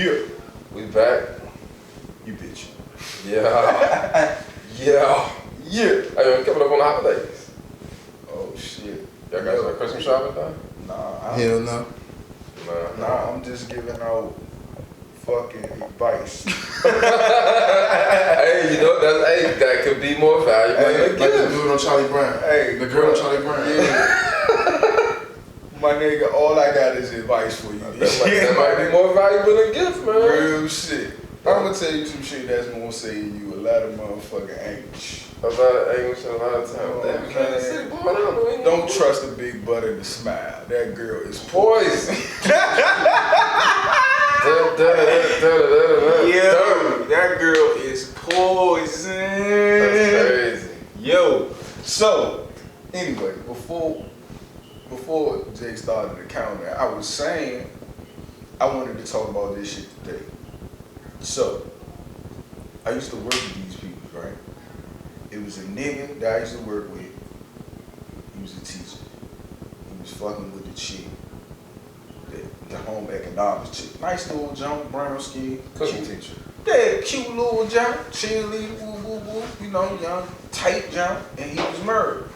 Yeah. We back. You bitch. Yeah. Yeah. Hey, coming up on the holidays. Oh shit. Y'all got some Christmas shopping done? Nah. Hell no. Nah, I'm just giving out fucking advice. Hey, you know, that could be more valuable. Hey, like the dude on Charlie Brown. Hey, the girl on Charlie Brown. Yeah. My nigga, all I got is advice for you. That might be more valuable than gift, man. Real shit. I'm gonna tell you some shit that's gonna save you a lot of motherfucking anguish. A lot of anguish and a lot of time. Damn, Kansas City, boy, don't trust a big butt and a smile. That girl is poison. Yo, that girl is poison. That's crazy. Yo, so anyway, before Jay started the counter, I was saying I wanted to talk about this shit today. So I used to work with these people, right? It was a nigga that I used to work with. He was a teacher. He was fucking with the chick, the home economics chick. Nice little jump, brown skin, cooking teacher. Yeah, cute little jump, cheerleader, woo woo woo. You know, young, tight jump, and he was murdered.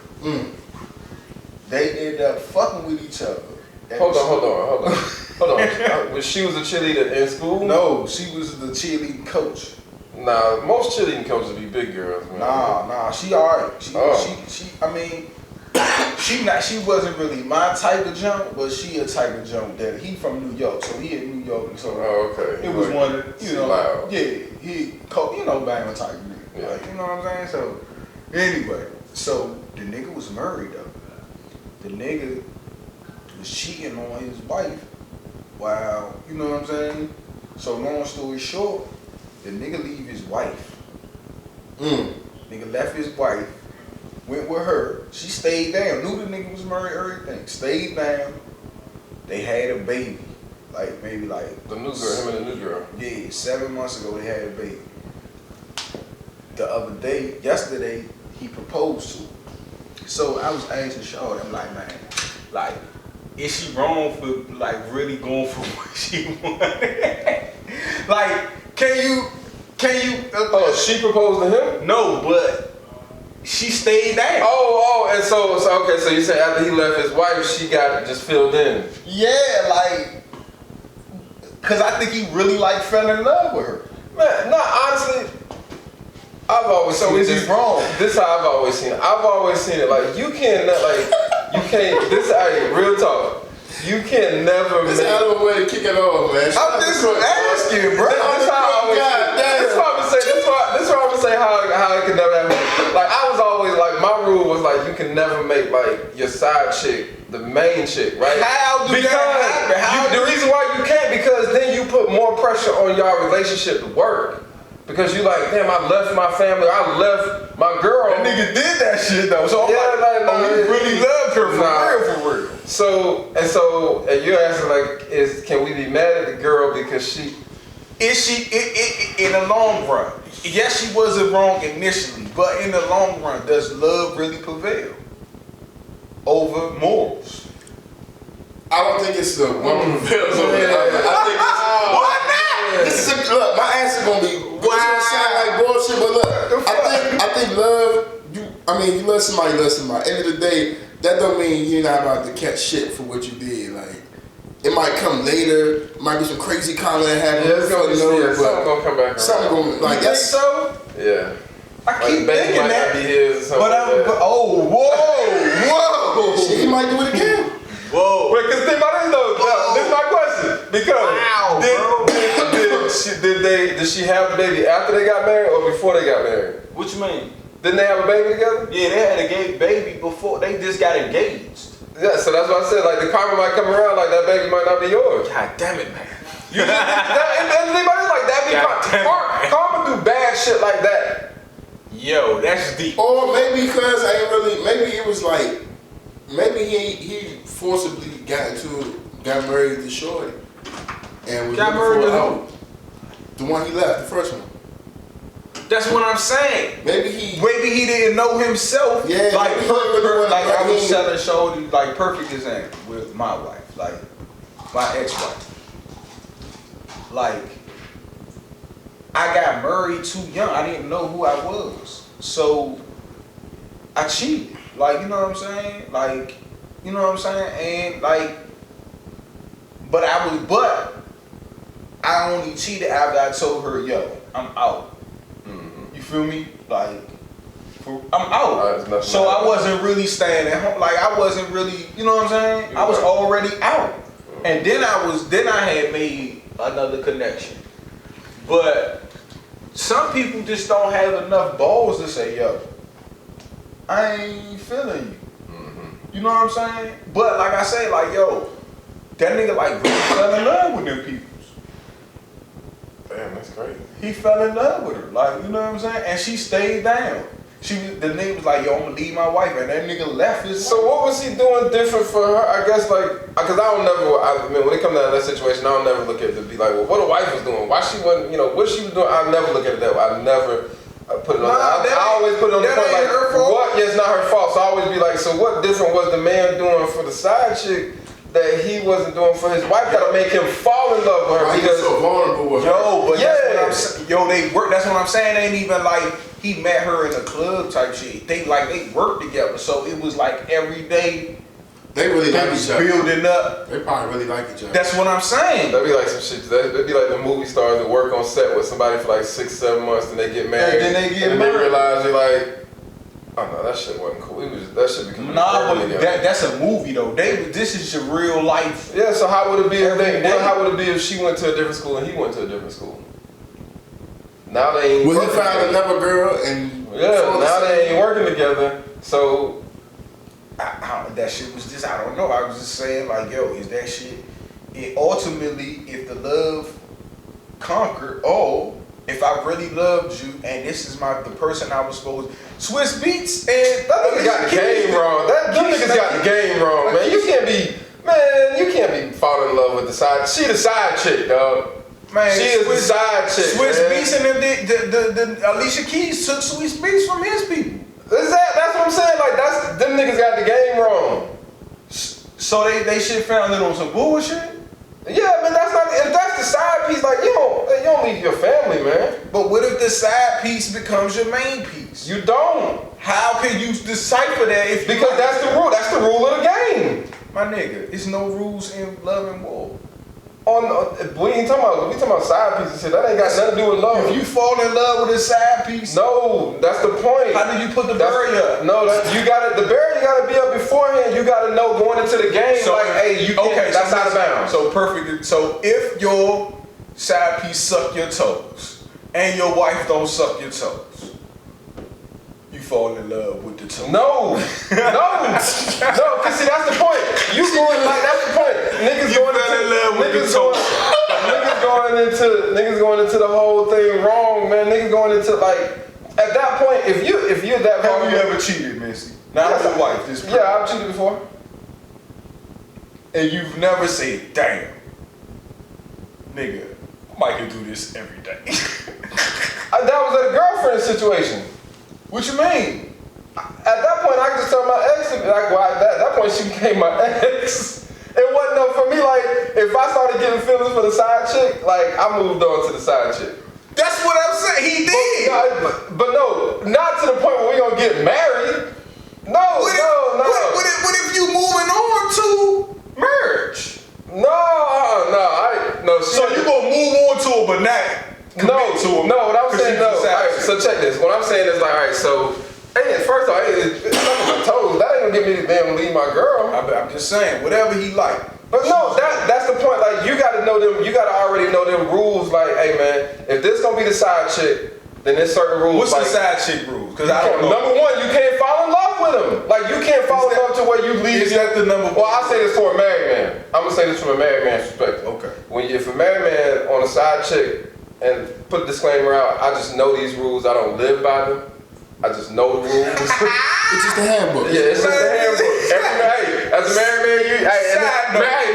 They ended up fucking with each other. Hold on. She was a cheerleader in school? No, she was the cheerleading coach. Nah, most cheerleading coaches be big girls, man. Nah, she alright. She wasn't really my type of jump, but she a type of jump that he from New York, so he in New York, and so okay. It was like, one of you know, loud. yeah, he banging type of nigga. Yeah. Like, you know what I'm saying? So anyway, so the nigga was married though. The nigga was cheating on his wife. Wow, you know what I'm saying? So long story short, the nigga leave his wife. Nigga left his wife, went with her. She stayed down. Knew the nigga was married, everything. Stayed down. They had a baby. Like maybe like the new girl, him and the new girl. Yeah, 7 months ago they had a baby. The other day, yesterday, he proposed to her. So I was asking Shaw, I'm like, man, like, is she wrong for like really going for what she wanted? Like, can you? Oh, she proposed to him? No, but she stayed down. And so okay, so you say after he left his wife, she got just filled in. Yeah, like, cause I think he really like fell in love with her. Man, no, honestly, I've always so seen is this. he wrong? This how I've always seen it. I've always seen it like you can't this hey, real talk. You can never That's out of a way to kick it off, man. I'm just asking, bro. This is why I'm gonna say how it can never happen. Like I was always like my rule was like you can never make like your side chick the main chick, right? How do that happen? The reason why you can't because then you put more pressure on y'all relationship to work. Because you like, damn, I left my family, I left my girl. That nigga did that shit though, so I'm he really loved her for real. So you're asking like, can we be mad at the girl because she? Is she in the long run? Yes, she wasn't wrong initially, but in the long run, does love really prevail over morals? I don't think it's the woman prevails over the other. I think it's why not? Look, my answer gonna be gonna sound like bullshit, but look, I think love. You love somebody, End of the day, that don't mean you're not about to catch shit for what you did. Like, it might come later. Might be some crazy comment happen. Yeah, something gonna come back. Something gonna like that's so. Yeah. I keep thinking that. Be his or whoa. Shit, he might do it again. Whoa. Wait, because think about this though. This is my question. Because did she have the baby after they got married or before they got married? What you mean? Didn't they have a baby together? Yeah, they had a baby before. They just got engaged. Yeah, so that's what I said. Like the karma might come around. Like that baby might not be yours. God damn it, man. Anybody like that? Karma do bad shit like that. Yo, that's deep. Or maybe because maybe it was like, maybe he forcibly got married to Shorty. And was got married to who? The one he left, the first one. That's what I'm saying. Maybe he didn't know himself. Yeah, like I was selling Shorty perfect example with my wife, like my ex-wife. like, I got married too young. I didn't know who I was. So, I cheated. Like, you know what I'm saying? Like, you know what I'm saying? And, like, but I only cheated after I told her, yo, I'm out. Mm-hmm. You feel me? Like, I'm out. So I wasn't really staying at home. Like, I wasn't really, you know what I'm saying? I was already out. And then I had made another connection. But some people just don't have enough balls to say, yo, I ain't feeling you. Mm-hmm. You know what I'm saying? But like I say, like, yo, that nigga like really fell in love with them people. Damn, that's crazy. He fell in love with her. Like, you know what I'm saying? And she stayed down. The nigga was like, yo, I'm gonna leave my wife, and that nigga left his So wife. what was he doing different for her? I guess like, cause I mean, when it comes down to that situation, I don't never look at it to be like, well, what the wife was doing, why she wasn't, you know, what she was doing. I never look at it that way. I never put it on. I always put it on the point like, what? Yeah, it's not her fault. So I always be like, so what different was the man doing for the side chick that he wasn't doing for his wife? Gotta make him fall in love with her because so vulnerable with her. But that's what they work. That's what I'm saying. It ain't even like he met her in a club type shit. They worked together, so it was like every day. They really like each other. Building up. They probably really like each other. That's what I'm saying. That'd be like some shit. That'd be like the movie stars that work on set with somebody for like 6-7 months, and they get married. And then they get and married. They realize you're like, oh no, that shit wasn't cool. That shit became that's a movie though. This is your real life. Yeah. So how would it be if she went to a different school and he went to a different school? Now they ain't. Well, he found another girl and now they ain't working together. So that shit was just, I don't know. I was just saying like, yo, is that shit? It ultimately, if the love conquered, if I really loved you and this is the person I was supposed to. Swiss Beats and that nigga got the game wrong. Them niggas got the game wrong, man. You can't be falling in love with the side. She the side chick, dog. Man, she is the side chick. Swiss Beats and the Alicia Keys took Swiss Beats from his people. That's what I'm saying. Like them niggas got the game wrong. So they shit found it on some bullshit. Yeah, man, if that's the side piece, like you don't leave your family, man. But what if the side piece becomes your main piece? You don't. How can you decipher that because that's the rule. That's the rule of the game. My nigga, it's no rules in love and war. We talking about side pieces here. That ain't got nothing to do with love. If you fall in love with a side piece, no, that's the point. How do you put the barrier up? No, the barrier gotta be up beforehand. You gotta know going into the game. So, like, hey, you can't. That's out of bounds. So perfect. So if your side piece suck your toes and your wife don't suck your toes, you fall in love with the toes. No. Cause see, that's the point. That's the point. Niggas going into the whole thing wrong, man. Niggas going into like at that point. If you're that vulnerable, have you ever cheated, Missy? Not with your wife. I've cheated before. And you've never said, "Damn, nigga, I can do this every day." That was a girlfriend situation. What you mean? At that point, I could just tell my ex. At that point, she became my ex. It wasn't no for me. Like if I started getting feelings for the side chick, like I moved on to the side chick. That's what I'm saying. He did. But no, not to the point where we gonna get married. No. What if you moving on to marriage? No. So you gonna move on to it, but not commit to it? No. What I'm saying, no. All right, so check this. What I'm saying is like, all right, so. Hey, first off, it's on my toes. That ain't gonna get me to damn leave my girl. I'm just saying, whatever he like. But no, that's the point. Like you gotta know them. You gotta already know them rules. Like, hey man, if this gonna be the side chick, then there's certain rules. What's the side chick rules? Because I don't know. Number one, you can't fall in love with him. Like you can't fall in love to where you leave. Is that the number one? Well, I say this for a married man. I'm gonna say this from a married man's perspective. Okay. If a married man on a side chick and put a disclaimer out, I just know these rules. I don't live by them. I just know the rules. It's just a handbook. Yeah, it's just a handbook. As a married man,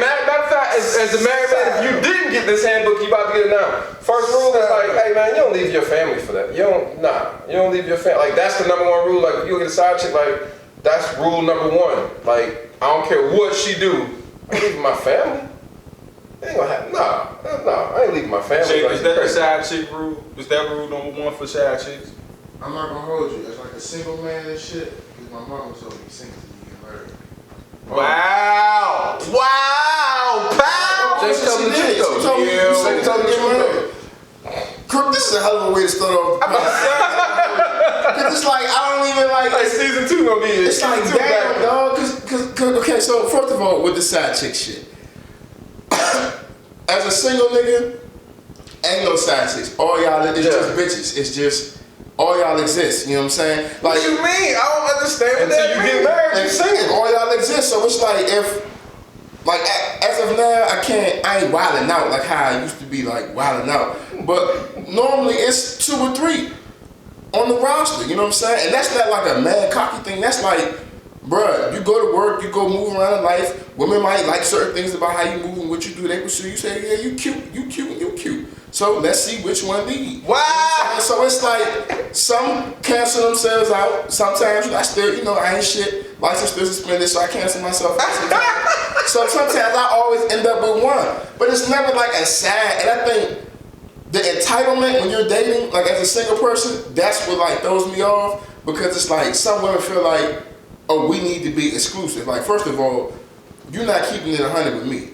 matter of fact, as a married man, if you didn't get this handbook, you about to get it now. First rule is like, hey man, you don't leave your family for that. You don't leave your family. Like that's the number one rule. Like if you get a side chick, like that's rule number one. Like I don't care what she do, I'm leaving my family. Ain't gonna happen. Nah, I ain't leaving my family. Chick, like is that the crazy. side chick rule? Is that rule number one for side chicks? I'm not gonna hold you. As like a single man and shit, because my mom told me single to get married. Wow! Wow! Pow! Just tell me the truth, though. She told me Yeah, you single tell to me the get truth, married. Crook, this is a hell of a way to start off. Cause it's like I don't even like. Like season 2 gonna be. It's like damn, dog. Cause okay. So first of all, with the side chick shit, as a single nigga, ain't no side chicks. All y'all, it's just bitches. It's just all y'all exist. You know what I'm saying? Like, What you mean? I don't understand what Until that you means. get married, and, you single. and all y'all exist. So it's like if, like, as of now, I ain't wilding out like how I used to be like wilding out. But normally it's 2 or 3 on the roster. You know what I'm saying? And that's not like a mad cocky thing. That's like, bruh, you go to work, you go move around in life. Women might like certain things about how you move and what you do. They pursue you, say, yeah, you cute, and you cute. So let's see which one lead. Wow. You know so it's like some cancel themselves out. Sometimes I still, I ain't shit. License still suspended, so I cancel myself out sometimes. So sometimes I always end up with one. But it's never like a sad, and I think the entitlement when you're dating, like as a single person, that's what like throws me off, because it's like some women feel like, oh, we need to be exclusive. Like, first of all, you're not keeping it 100 with me.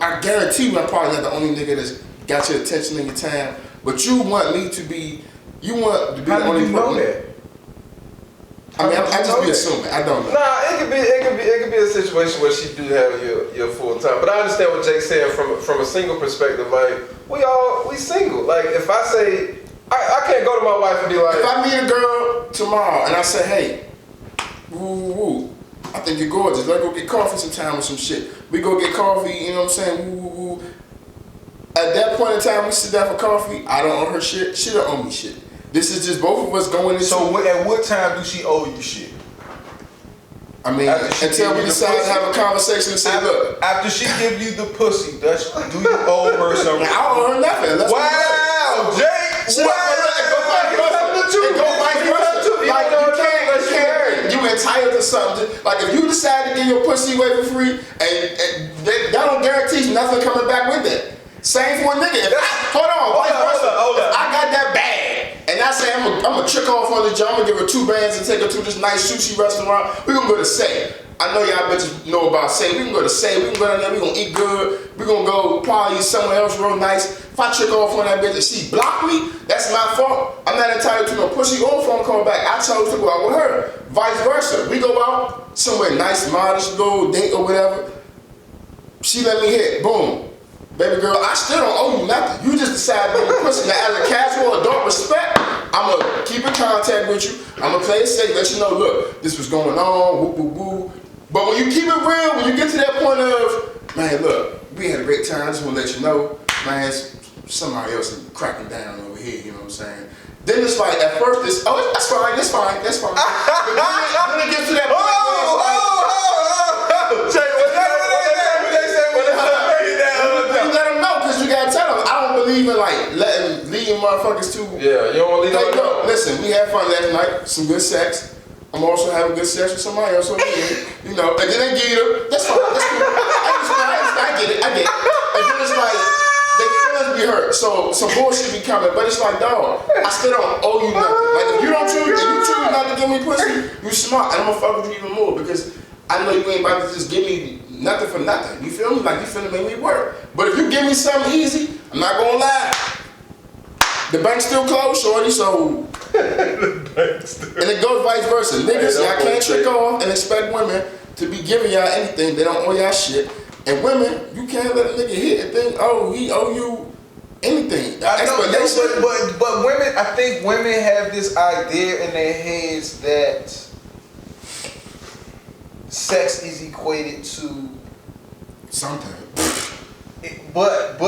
I guarantee you I'm probably not the only nigga that's got your attention and your time, but you want me to be, the only How do you know that? I mean, I just be assuming. I don't know. Nah, it could be a situation where she do have your full time. But I understand what Jake's saying from a single perspective. Like, we single. Like, if I say, I can't go to my wife and be like, If I meet a girl tomorrow and I say, hey, woo, I think you're gorgeous. Let's go get coffee sometime or some shit. We go get coffee, you know what I'm saying? Woo. At that point in time, we sit down for coffee. I don't owe her shit. She don't owe me shit. This is just both of us going into. So at what time do she owe you shit? I mean, until we decide to have a conversation and say, look. After she give you the pussy, do you owe her something? I don't owe her nothing. wow, Jake, Shit, it go vice versa. Like, you can't, you entitled to something. Like, if you decide to give your pussy away for free, and that don't guarantee nothing coming back with it. Same for a nigga. Hold on, if I got that bag, and I say I'm gonna trick off on the job, I'm gonna give her 2 bands and take her to this nice sushi restaurant, we gonna go to Say. I know y'all bitches know about Say. We can go to Say, we can go down there, we gonna eat good, we gonna go probably somewhere else real nice. If I trick off on that bitch and she block me, that's my fault. I'm not entitled to no pussy or phone call back. I chose to go out with her. Vice versa. We go out somewhere nice, modest, little date or whatever. She let me hit, boom. Baby girl, I still don't owe you nothing. You just decided to be a pussy. Now, as a casual adult respect, I'm going to keep in contact with you. I'm going to play it safe, let you know, look, this was going on, woo, woo, woo. But when you keep it real, when you get to that point of, man, look, we had a great time, I just want to let you know, man, somebody else is cracking down over here, you know what I'm saying? Then it's like, at first, it's, oh, that's fine. But then it gets to that point where it's like, even like leading motherfuckers to. Yeah, you don't want to leave Hey, them look, listen, we had fun last night, some good sex. I'm also having good sex with somebody else over here. And then they get her. That's fine. That's cool. I get it. And then it's like, they feelings be hurt. So some bullshit be coming. But it's like, dog, I still don't owe you nothing. Like, if you don't choose, if you choose not to give me pussy, you smart. And I'm gonna fuck with you even more because I know you ain't about to just give me nothing for nothing. You feel me? Like, you finna make me work. But if you give me something easy, I'm not gonna lie. The bank's still closed, shorty, so. And it goes vice versa. Niggas, y'all can't trick off and expect women to be giving y'all anything. They don't owe y'all shit. And women, you can't let a nigga hit and think, oh, he owe you anything. I know, but women, I think women have this idea in their heads that sex is equated to sometimes. But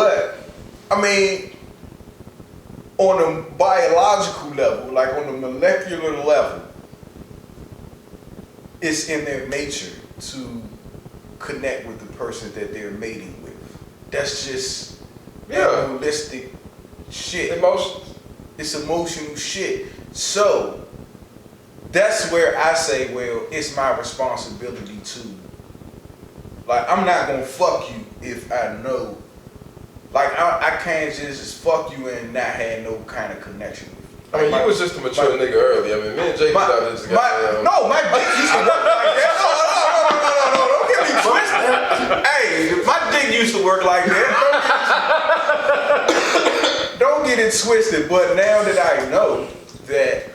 I mean, on a biological level, like on a molecular level, it's in their nature to connect with the person that they're mating with. That's just realistic shit. It's emotional shit. So that's where I say, well, it's my responsibility to. Like, I'm not gonna fuck you if I know Like I can't just fuck you and not have no kind of connection with you. I mean, you was just a mature nigga early. I mean, me and Jay was out there just got my dick used to work like that. No, don't get me twisted. Hey, my dick used to work like that. Don't get it twisted. But now that I know that,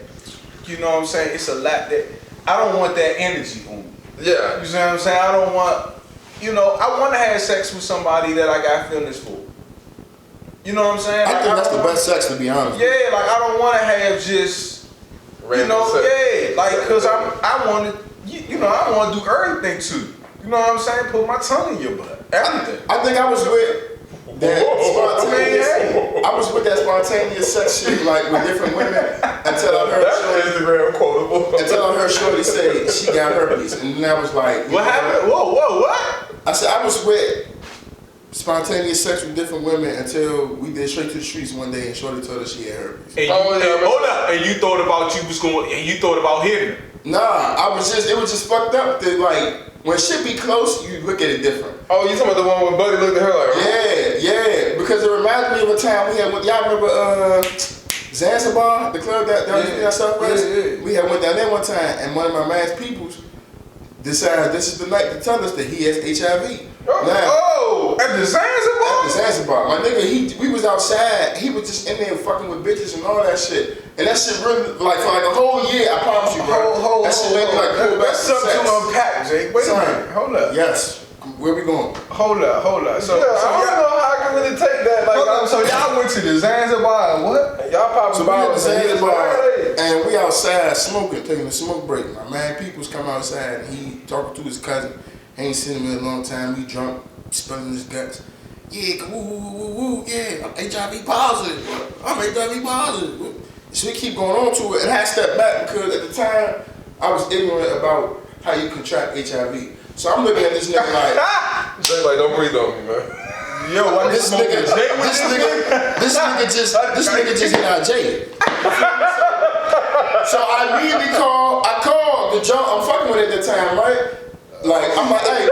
you know what I'm saying, it's a lot that I don't want that energy on me. Yeah. You see what I'm saying? I don't want, I want to have sex with somebody that I got feelings for. You know what I'm saying? I think that's the best sex, to be honest. Yeah, like I don't want to have just, random sex. cause I want to, I want to do everything too. You know what I'm saying? Put my tongue in your butt, everything. I think I was with that spontaneous. I was with that spontaneous sex shit, like with different women, until I heard Instagram quotable. Shorty say she got herpes, and then I was like, what happened? Whoa, what? I said I was with spontaneous sex with different women until we did Straight to the Streets one day, and Shorty told us she had herpes. And hold up, and you thought about hitting her. Nah, it was just fucked up that like when shit be close, you look at it different. Oh, you talking about the one when Buddy looked at her like, Yeah, because it reminds me of a time we had. Y'all remember Zanzibar, the club that was in Southwest? Yeah. We had went down there one time, and one of my man's peoples decided this is the night to tell us that he has HIV. At the Zanzibar? At the Zanzibar. My nigga, we was outside. He was just in there fucking with bitches and all that shit. And that shit really, like, for like a whole year, I promise you, bro. That shit made me like pull back. That's something to unpack, Jake. Wait a minute. Hold up. Yes. Where we going? Hold up. So I don't know how I can really take that. Like, so y'all went to the Zanzibar and what? Y'all probably So we at the Zanzibar, and we outside smoking, taking a smoke break. My man Peoples come outside, and he talking to his cousin. He ain't seen him in a long time. He drunk, spilling his guts. Yeah, woo, yeah, I'm HIV positive. I'm HIV positive. So we keep going on to it, and I stepped back because at the time, I was ignorant about how you contract HIV. So I'm looking at this nigga like, Jay, like, don't breathe on me, man. Yo, what this nigga just hit our J. So I immediately called the jump. I'm fucking with it at the time, right? Like, I'm like, hey,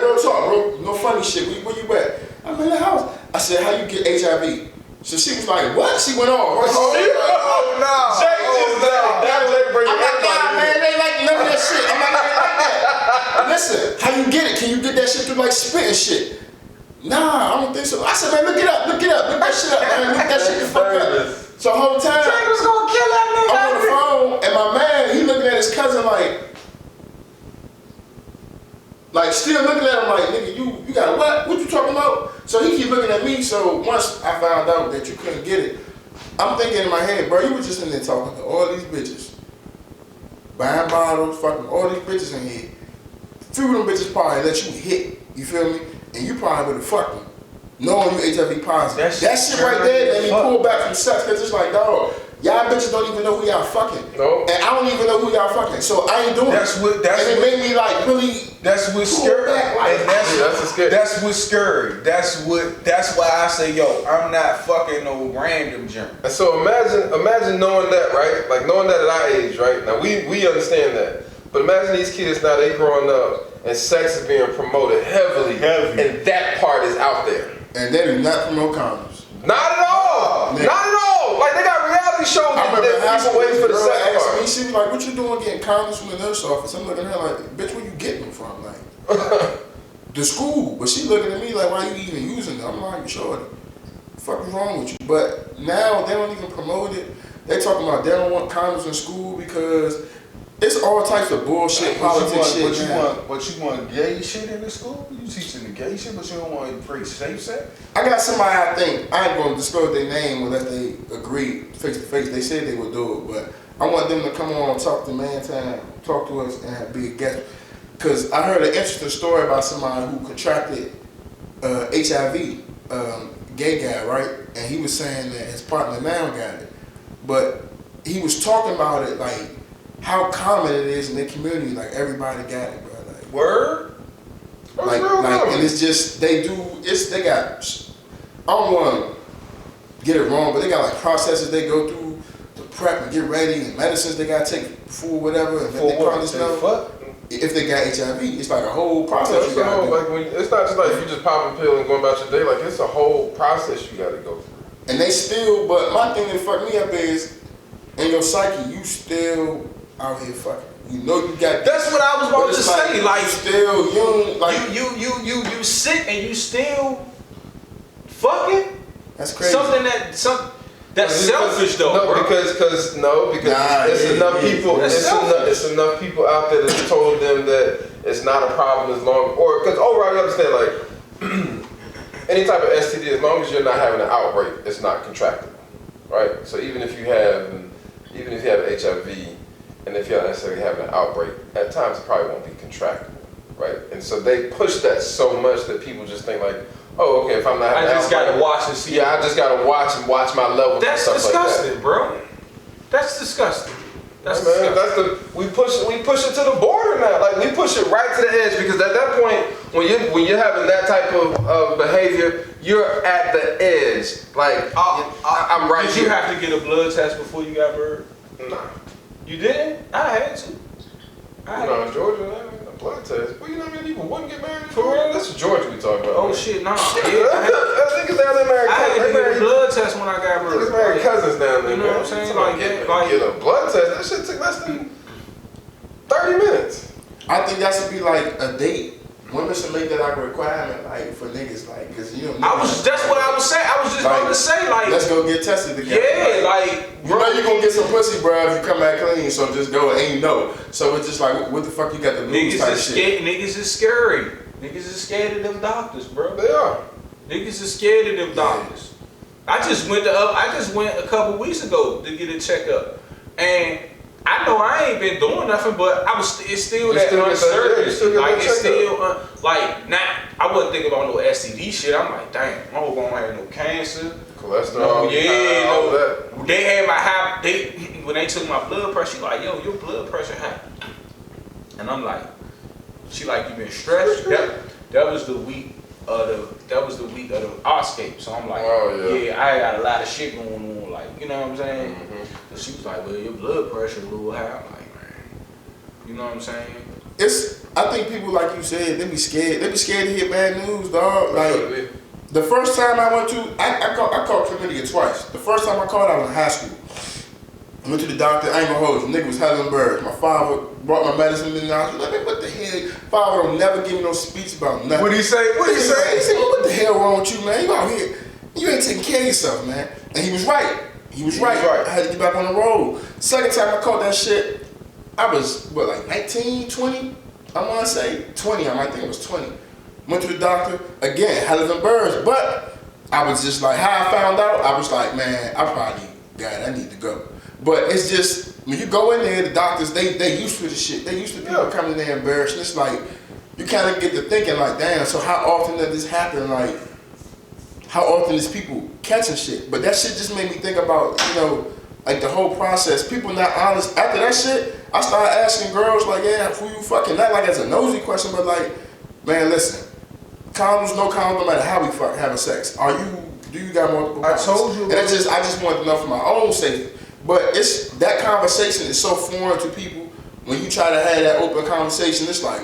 bro, talk, bro. No funny shit. Where you at? I'm in the house. I said, how you get HIV? So she was like, what? She went off. no. Jay just Jay bring I'm like, nah, man, they like none of that shit. I'm like, they like that. Listen, how you get it? Can you get that shit through like spit and shit? Nah, I don't think so. I said, man, look it up. Look that shit up, man. Look that shit the fuck up. So the whole time, Jay was gonna kill that nigga. I'm on the phone, and my man, he looking at his cousin like still looking at him like, nigga, you got what? What you talking about? So he keep looking at me. So once I found out that you couldn't get it, I'm thinking in my head, bro, you were just in there talking to all these bitches, buying bottles, fucking all these bitches in here. Few of them bitches probably let you hit, you feel me? And you probably would have fucked them, knowing you HIV positive. That shit right there made me pull back from sex, because it's like, dog, y'all bitches don't even know who y'all fucking. No. And I don't even know who y'all fucking. So I ain't doing it. And it made me like really. That's what's scary. That's what's scary. That's why I say, yo, I'm not fucking no random junk. And so imagine knowing that, right? Like knowing that at our age, right? Now we understand that. But imagine these kids now, they growing up and sex is being promoted heavily. And that part is out there. And they do not promote condoms. Not at all. Not at all. Like they got reality shows that people wait for the sex part. Me, she was like, what you doing getting condoms from the nurse office? I'm looking at her like, bitch, where you getting them from? Like, the school. But she looking at me like, why you even using them? I'm like, shorty, the fuck is wrong with you? But now they don't even promote it. They talking about they don't want condoms in school because it's all types of bullshit, politics shit. But you want gay shit in the school? You teaching the gay shit, but you don't want to preach safe sex? I got somebody I ain't going to disclose their name unless they agree face to face. They said they would do it, but I want them to come on and talk to Man Time, talk to us and be a guest. Because I heard an interesting story about somebody who contracted HIV, gay guy, right? And he was saying that his partner now got it. But he was talking about it like, how common it is in their community, like everybody got it, bro. Like, word? Like, and it's just, they got, I don't want to get it wrong, but they got like processes they go through to prep and get ready and medicines they got to take before whatever. And then they probably know. if they got HIV. It's like a whole process It's you gotta do. like it's not just like you just pop a pill and going about your day. Like it's a whole process you gotta go through. And they still, but my thing that fucked me up is, in your psyche, you still out here fucking. You know you got. That's what I was about to say. Like still young, like you sick and you still fucking. That's crazy. That's selfish though. No, bro. because it's enough people. It's enough people out there that told them that it's not a problem as long because overall you understand like any type of STD, as long as you're not having an outbreak, it's not contractable, right? So even if you have HIV, and if you're not necessarily having an outbreak, at times it probably won't be contractable, right? And so they push that so much that people just think like, oh, okay, if I'm not having I just gotta watch and see. Yeah, I just gotta watch my levels. That's and stuff disgusting, like that. bro. That's disgusting. That's Man, disgusting. we push it to the border now. Like we push it right to the edge because at that point, when you're having that type of behavior, you're at the edge. Like I'm right Did here. you have to get a blood test before you got married? Nah. You didn't? I had to. In Georgia, a blood test. Well, you know how many people wouldn't get married? For real? This is Georgia we talking about. Oh shit, nah. I think it's down there married. I had to get a blood test when I got married. Niggas married cousins down there. You know what I'm saying? Like, get a blood test. That shit took less than 30 minutes. I think that should be like a date. Women should make that like a requirement, like for niggas, like, cause you know. That's what I was saying. I was just like, about to say, like, let's go get tested together. yeah, you know you gonna get some pussy, bro, if you come back clean. So just go and you know. So it's just like, what the fuck you got to lose type shit. Niggas is scary. Niggas is scared of them doctors, bro. They are. Niggas is scared of them doctors. I just went a couple weeks ago to get a checkup, and I know I ain't been doing nothing, but it's still that uncertainty. Like it's still like now. I wasn't thinking about no STD shit. I'm like, damn, I hope I don't have no cancer, cholesterol. No. They had my high. When they took my blood pressure, she like, yo, your blood pressure high, and I'm like, she like, you been stressed. That was the week of the Oscape. So I'm like, yeah, I got a lot of shit going on. Like, you know what I'm saying? Mm-hmm. She was like, well, your blood pressure a little high. I'm like, man, you know what I'm saying? I think people, like you said, they be scared. They be scared to hear bad news, dog. Like, the first time I went to, I caught chlamydia twice. The first time I caught, I was in high school. I went to the doctor, I ain't gonna hold you. Nigga was hella embarrassed. My father brought my medicine in the house. Like, what the hell? Father don't never give me no speech about nothing. What did he say? He said, what the hell wrong with you, man? You out here, you ain't taking care of yourself, man. And he was right. He was right. I had to get back on the road. Second time I caught that shit, I was, like 19, 20? I want to say 20. I might think it was 20. Went to the doctor, again, hella embarrassed. But I was just like, how I found out, I was like, man, I probably got it. I need to go. But it's just, when you go in there, the doctors, they used to the shit. They used to people coming in there embarrassed. And it's like, you kind of get to thinking like, damn, so how often does this happen? Like, how often is people catching shit? But that shit just made me think about, you know, like the whole process. People not honest. After that shit, I started asking girls like, yeah, who you fucking? Not like as a nosy question, but like, man, listen, condoms, no condoms, no matter how we fuck having sex. Do you got multiple condoms? I told you. And I just wanted to know for my own safety. But it's that conversation is so foreign to people. When you try to have that open conversation, it's like,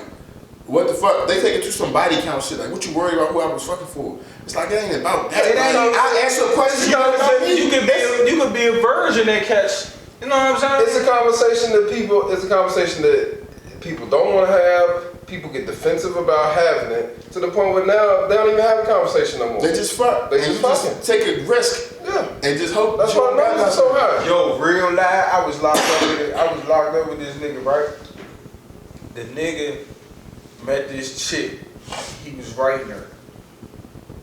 what the fuck? They take it to some body count shit. Like, what you worried about who I was fucking for? It's like, it ain't about that. I answer a question about me. You could be a virgin that catch. You know what I'm saying? It's a conversation that people don't want to have. People get defensive about having it to the point where now they don't even have a conversation no more. They just fuck. They just fucking take a risk. Yeah. And just hope. That's why numbers are so high. Yo, real lie, I was locked up with this nigga, right? The nigga met this chick. He was writing her.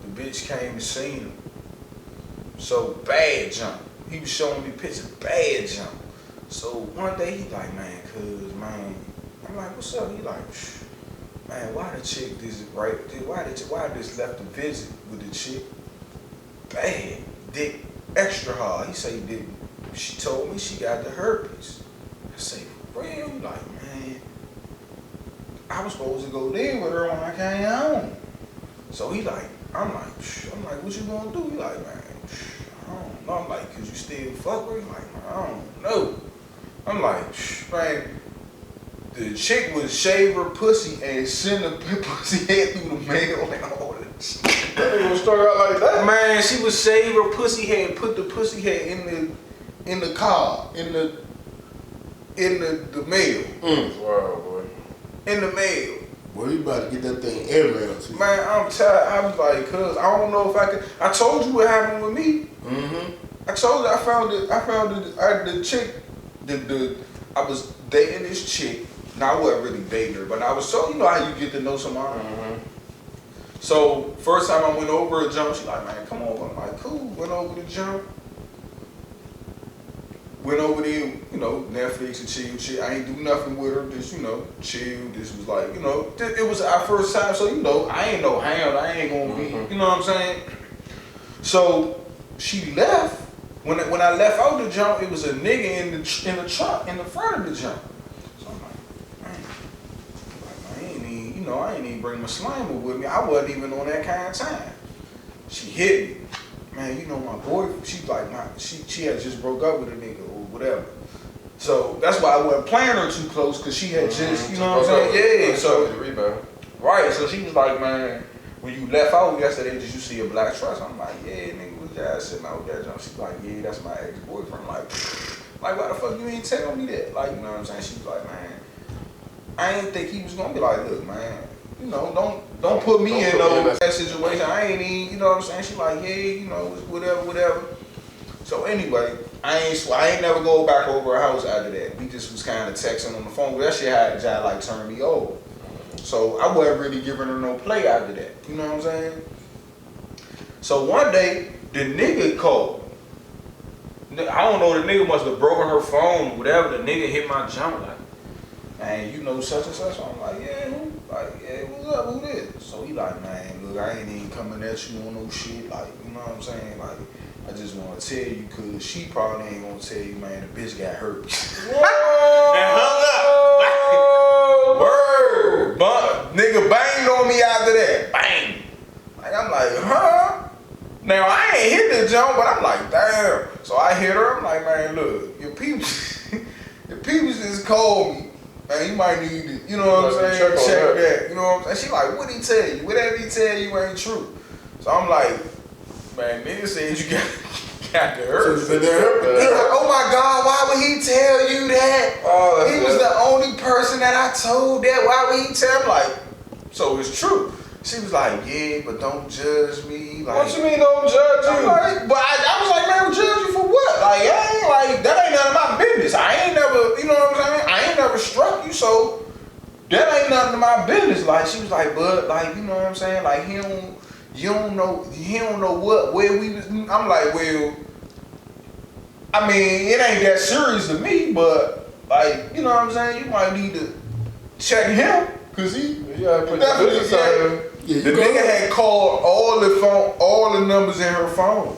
The bitch came and seen him. So bad jump. He was showing me pictures, bad jump. So one day he like, man, man. I'm like, what's up? He like, man, why the chick why this left a visit with the chick? Bad. Dick extra hard. He say, she told me she got the herpes. I say, for real? He like, man, I was supposed to go there with her when I came home. So he like, I'm like, what you gonna do? He like, man, I don't know. I'm like, cause you still fuck with her? He like, man, I don't know. I'm like, man, the chick would shave her pussy and send the pussy head through the mail and all that shit. That nigga was struck out like that. Man, she would shave her pussy head and put the pussy head in the car, in the mail. That's wild, boy. In the mail. Boy, you about to get that thing airmail to you. Man, I'm tired. I was like, cuz I don't know if I could. I told you what happened with me. Mm-hmm. I told you I found the chick. I was dating this chick. Now I wasn't really dating her, but I was so, you know how you get to know somebody. Mm-hmm. So first time I went over a jump, she like, man, come over. I'm like, cool. Went over the jump. Went over there, you know, Netflix and chill shit. I ain't do nothing with her. Just, you know, chill. This was like, you know, it was our first time. So, you know, I ain't no hound. I ain't gonna be, you know what I'm saying? So she left. When I left out the jump, it was a nigga in the truck in the front of the jump. So I'm like, man, I ain't even, you know, I ain't even bring my slimer with me. I wasn't even on that kind of time. She hit me. Man, you know my boyfriend, she like she had just broke up with a nigga or whatever. So that's why I wasn't playing her too close, because she had just, you know what I'm saying? Yeah, so the rebound. right, so she was like, man, when you left out yesterday, did you see a black truck? So I'm like, yeah, nigga was there sitting out there. She's like, yeah, that's my ex-boyfriend. Like why the fuck you ain't tell me that? Like, you know what I'm saying? She was like, man, I ain't think he was gonna be like, look, man, you know, don't put me in that situation. I ain't even, you know what I'm saying? She like, yeah, you know, whatever. So anyway, I ain't never go back over her house after that. We just was kind of texting on the phone. That shit had like turned me over. So I wasn't really giving her no play after that. You know what I'm saying? So one day, the nigga called. I don't know, the nigga must have broken her phone or whatever. The nigga hit my jump like, man, you know such and such. So I'm like, yeah, who? Like, yeah, what's up? Who this? So he like, man, look, I ain't even coming at you on no shit. Like, you know what I'm saying? Like, I just want to tell you, cause she probably ain't gonna tell you, man, the bitch got hurt. And hung up. Word. But nigga banged on me after that. Bang. Like, I'm like, huh? Now I ain't hit the jump, but I'm like, damn. So I hit her. I'm like, man, look, your people just called me. Man, you might need to, you know what I'm saying, check that. You know what I'm saying? She like, what'd he tell you? Whatever he tell you ain't true. So I'm like, man, nigga said you got the hurt. So they're like, oh my God, why would he tell you that? Oh, he was the only person that I told that. Why would he tell? I'm like, so it's true. She was like, yeah, but don't judge me. Like, What you mean don't judge you? like, but I was like, man, judge you for what? Like, I ain't like, that ain't none of my business. I ain't never, you know what I'm saying? I ain't never struck you, so that ain't nothing of my business. Like, she was like, but like, you know what I'm saying? Like, he don't know where we was. I'm like, well, I mean, it ain't that serious to me, but like, you know what I'm saying? You might need to check him, cause he definitely, yeah, the nigga had called all the numbers in her phone.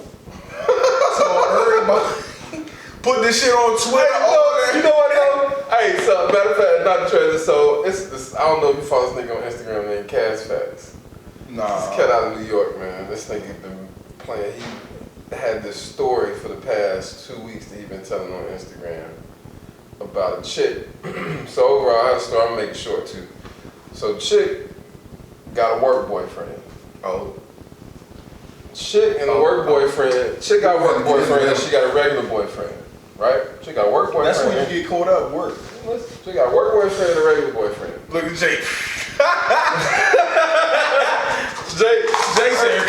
So everybody put this shit on Twitter. You know what, though? Hey, so matter of fact, not the trailer. So it's I don't know if you follow this nigga on Instagram named Cash Facts. Nah. This cat out of New York, man. This nigga been playing. He had this story for the past 2 weeks that he been telling on Instagram about a chick. So overall, I have a story. I'm gonna make it short too. So chick got a work boyfriend. Oh. Chick and a work boyfriend. Chick got a work boyfriend and she got a regular boyfriend. Right? She got a work boyfriend. That's when you get caught up work. She got a work boyfriend and a regular boyfriend. Look at Jake. Jake said.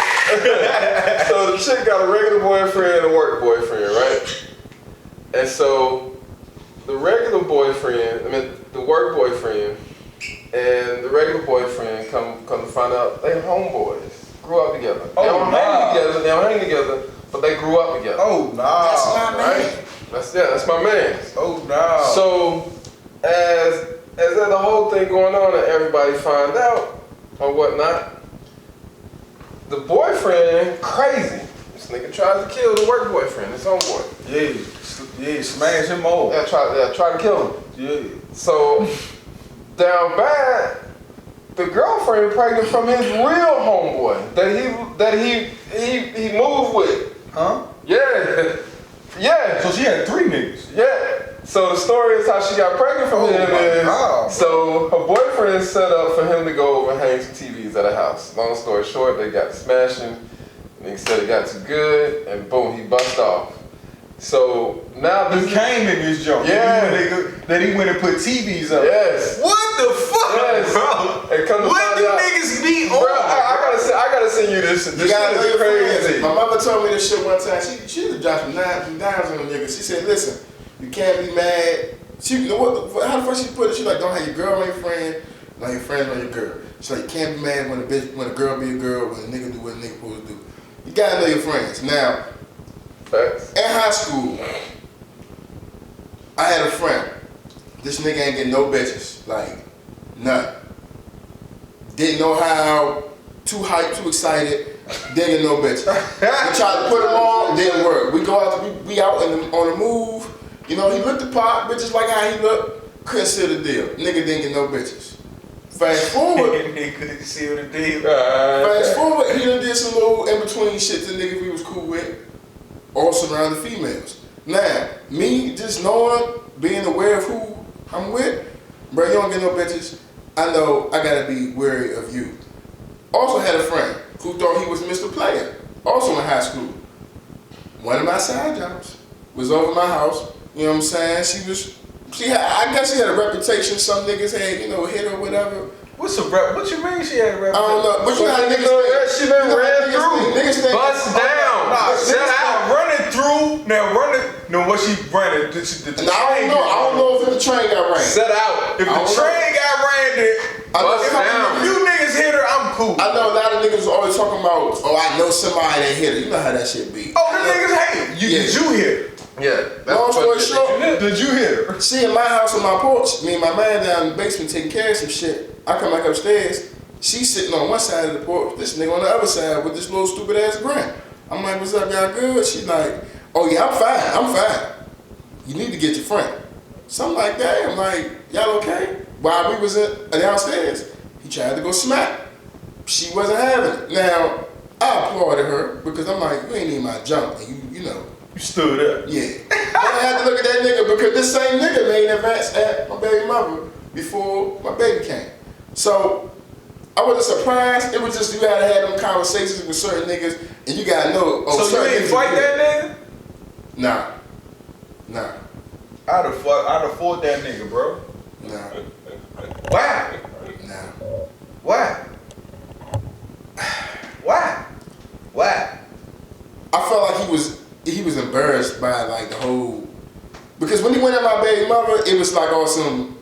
So the chick got a regular boyfriend and a work boyfriend, right? And so the regular boyfriend, the work boyfriend and the regular boyfriend come to find out they homeboys. Grew up together. They don't hang together, but they grew up together. Oh nah. That's my man. That's my man. Oh nah. So as there's the whole thing going on and everybody find out or whatnot, the boyfriend crazy. This nigga tries to kill the work boyfriend, his homeboy. Yeah, smash him over. Yeah, try to kill him. Yeah. So down bad, the girlfriend pregnant from his real homeboy that he moved with. Huh? Yeah. Yeah. So she had 3 niggas. Yeah. So the story is how she got pregnant from him is, so her boyfriend set up for him to go over and hang some TVs at a house. Long story short, they got to smashing. Nigga said it got too good, and boom, he bust off. So now he came in this joint. Yeah. That he went and put TVs up. Yes. What the fuck, Yes. bro? And come to What find do out, niggas be on? bro, I gotta send you this. This gotta know shit is your crazy. friends. My mother told me this shit one time. She just dropped some dimes on the nigga. She said, listen, you can't be mad. She, you know what? How the fuck she put it? She like, don't have your girl on your friend, not your friends on your girl. She's like, you can't be mad when a girl be a girl, when a nigga do what a nigga supposed to do. You gotta know your friends. Now, Facts. in high school, I had a friend. This nigga ain't getting no bitches, like none. Didn't know how. Too hyped, too excited. Didn't get no bitches. We tried to put him on, didn't work. We go out, we out on the move. You know, he looked the pot, bitches like how he looked. Couldn't seal the deal. Nigga didn't get no bitches. Fast forward. Nigga couldn't seal the deal. Fast forward, he done did some little in between shit to niggas we was cool with, all surrounding females. Now, me just knowing, being aware of who I'm with, bro, you don't get no bitches. I know I gotta be wary of you. Also had a friend who thought he was Mr. Player, also in high school. One of my side jobs was over my house. You know what I'm saying? I guess she had a reputation. Some niggas had, you know, hit or whatever. What you mean she had a reputation? I don't know, but you know how niggas think. She been ran through. Niggas think. Bust down. Shut out. Running through. Now what she running? The I don't know if the train got ran. Set out. If the train got ran, then Bust down. if you niggas hit her, I'm cool. I know a lot of niggas was always talking about, oh, I know somebody that hit her. You know how that shit be. Oh, them niggas hate you. Yeah. Did you hit her? Yeah. Long story short, Did you hit her? she in my house on my porch, me and my man down in the basement taking care of some shit. I come back upstairs, she's sitting on one side of the porch, this nigga on the other side with this little stupid ass grin. I'm like, what's up, y'all good? She's like, oh yeah, I'm fine. You need to get your friend. Something like that. I'm like, y'all okay? While we was downstairs, he tried to go smack. She wasn't having it. Now, I applauded her because I'm like, you ain't need my jump, and you know. You stood up. Yeah. I had to look at that nigga because this same nigga made an advance at my baby mother before my baby came. So I wasn't surprised. It was just you gotta have them conversations with certain niggas and you gotta know. Oh, So you didn't fight that nigga? Nah. I'd have fought that nigga, bro. Nah. Why? Nah. Why? Why? I felt like he was embarrassed by like the whole, because when he went at my baby mother, it was like on some,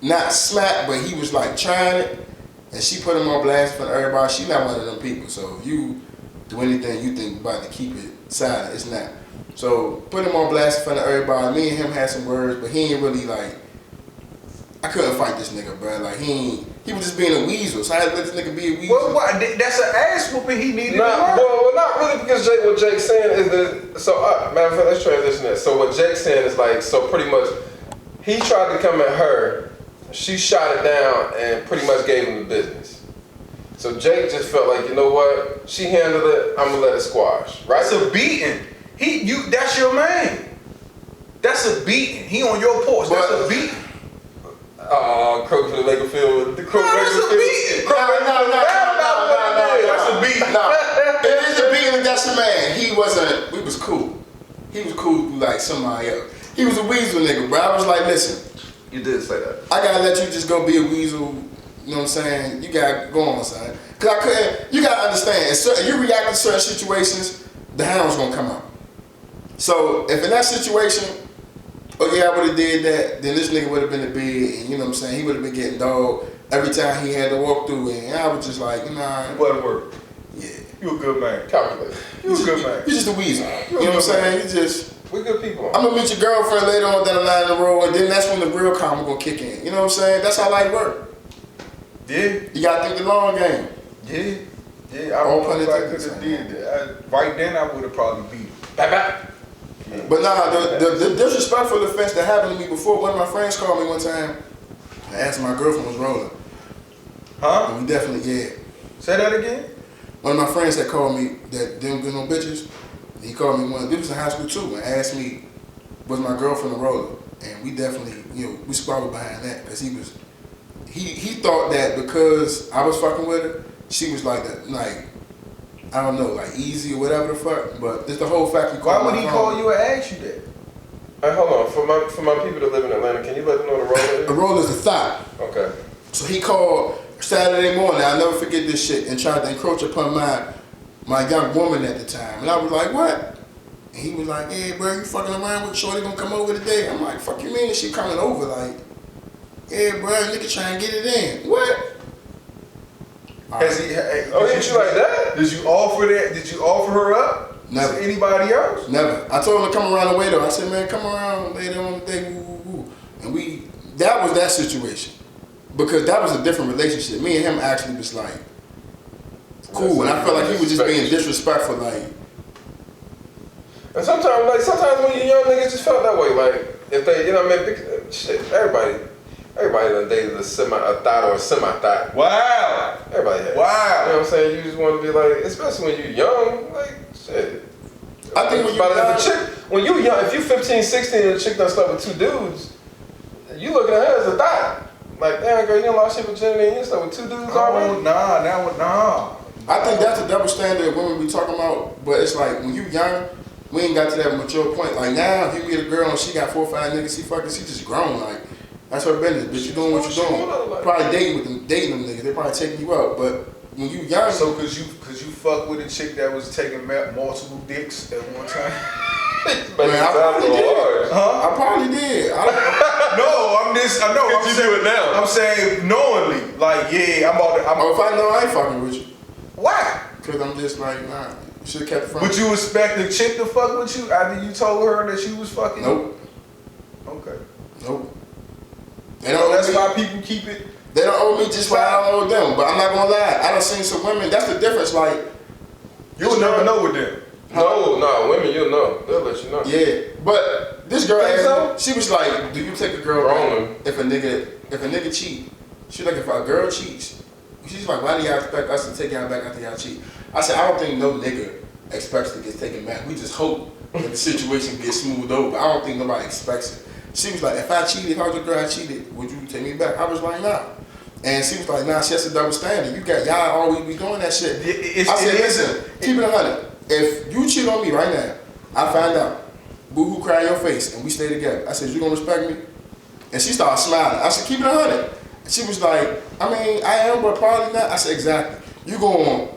not smack, but he was like trying it, and she put him on blast in front of everybody. She not one of them people, so if you do anything you think about to keep it silent, it's not. So put him on blast in front of everybody. Me and him had some words, but he ain't really like, I couldn't fight this nigga, bro. Like he was just being a weasel, so I had to let this nigga be a weasel. Well, why? That's an ass whooping he needed. Well, not really, because what Jake's saying is that, so, matter of fact, let's transition that. So what Jake's saying is like, so pretty much, he tried to come at her, she shot it down and pretty much gave him the business. So Jake just felt like, you know what, she handled it, I'm gonna let it squash, right? That's a beating. That's your man. That's a beating. He on your porch. That's a beating. Crook for the Laker field. The Crook That's a beating. No. That's a beating. No, it is a beating. That's a man. He wasn't. We was cool. He was cool like somebody else. He was a weasel nigga, bro. I was like, listen. You did say that. I gotta let you just go be a weasel. You know what I'm saying? You gotta go on, son. Cause I couldn't. You gotta understand. You react to certain situations, the hound's gonna come out. So if in that situation, oh yeah, I would have did that, then this nigga would have been the big, and you know what I'm saying? He would have been getting dogged every time he had to walk through it. And I was just like, nah. What work? Yeah. You a good man. Calculate. You a good man. You just a weasel. You know what I'm saying? You just. We good people. I'm gonna meet your girlfriend later on down the line in the road, and then that's when the real karma gonna kick in. You know what I'm saying? That's how life work. Yeah. You gotta think the long game. Yeah. I don't know if I could have did that. Right then, I would have probably beat him. Bye. But nah, the disrespectful offense that happened to me before, one of my friends called me one time and asked my girlfriend was rolling. Huh? And we definitely, yeah. Say that again? One of my friends that called me that didn't get no bitches, he called me this was in high school too, and asked me was my girlfriend a roller, and we definitely, we squabbled behind that because he thought that because I was fucking with her, she was like that, like I don't know, like easy or whatever the fuck. But it's the whole fact he called. Why would he call you and ask you that? Hey, hold on. For my people that live in Atlanta, can you let them know the roller is? The roller is the thigh. Okay. So he called Saturday morning. I'll never forget this shit, and tried to encroach upon my young woman at the time, and I was like, what? And he was like, yeah, bro, you fucking around with Shorty gonna come over today? I'm like, fuck you mean? She coming over? Like, yeah, bro, nigga trying to get it in. What? Has he? He hit you like that? Did you offer that? Did you offer her up? Never. To anybody else? Never. I told him to come around the way though. I said, man, come around later on the day, woo, woo, woo. And that was that situation. Because that was a different relationship. Me and him actually was like, cool. And I felt like he was just being disrespectful, like. And sometimes when you're young, niggas just felt that way. Like, if they, shit, everybody done dated a thought or a semi-thought. Wow. Everybody has. Wow. You know what I'm saying? You just want to be like, especially when you're young, like, shit. I think when you're young, when you're young, if you're 15, 16 and the chick done slept with two dudes, you looking at her as a thought. Like, damn, girl, you done lost your virginity and you slept with two dudes already? Nah. I think that's a double standard women be talking about, but it's like, when you're young, we ain't got to that mature point. Like now, if you meet a girl and she got 4 or 5 niggas, she just grown. Like, that's her business. But you doing what you're doing. Probably dating them niggas. They probably taking you out. But when you young, so cause you fuck with a chick that was taking multiple dicks at one time. Man, I probably did. Huh? I probably did. I'm saying it now. I'm saying knowingly. Like, yeah, if I know I ain't fucking with you. Why? Because I'm just like, nah. You should have kept it from Would you expect a chick to fuck with you after you told her that she was fucking? Nope. Okay. Nope. That's why people keep it. They don't owe me just why I don't owe them. But I'm not gonna lie. I done seen some women. That's the difference. Like, you'll never know with them. No, women, you'll know. They'll let you know. Yeah, but this girl asked me, she was like, "Do you take a girl back if a nigga cheat?" She's like, "If a girl cheats," she's like, "Why do y'all expect us to take y'all back after y'all cheat?" I said, "I don't think no nigga expects to get taken back. We just hope that the situation gets smoothed over. I don't think nobody expects it." She was like, "If I cheated, if I was a girl I cheated, would you take me back?" I was like, "Nah." And she was like, "Nah, that's a double standard. Y'all always be doing that shit." I said, "Listen, keep it 100. If you cheat on me right now, I find out, boo-hoo cry in your face, and we stay together." I said, "You gonna respect me?" And she started smiling. I said, "Keep it 100. And she was like, "I mean, I am, but probably not." I said, "Exactly. You gonna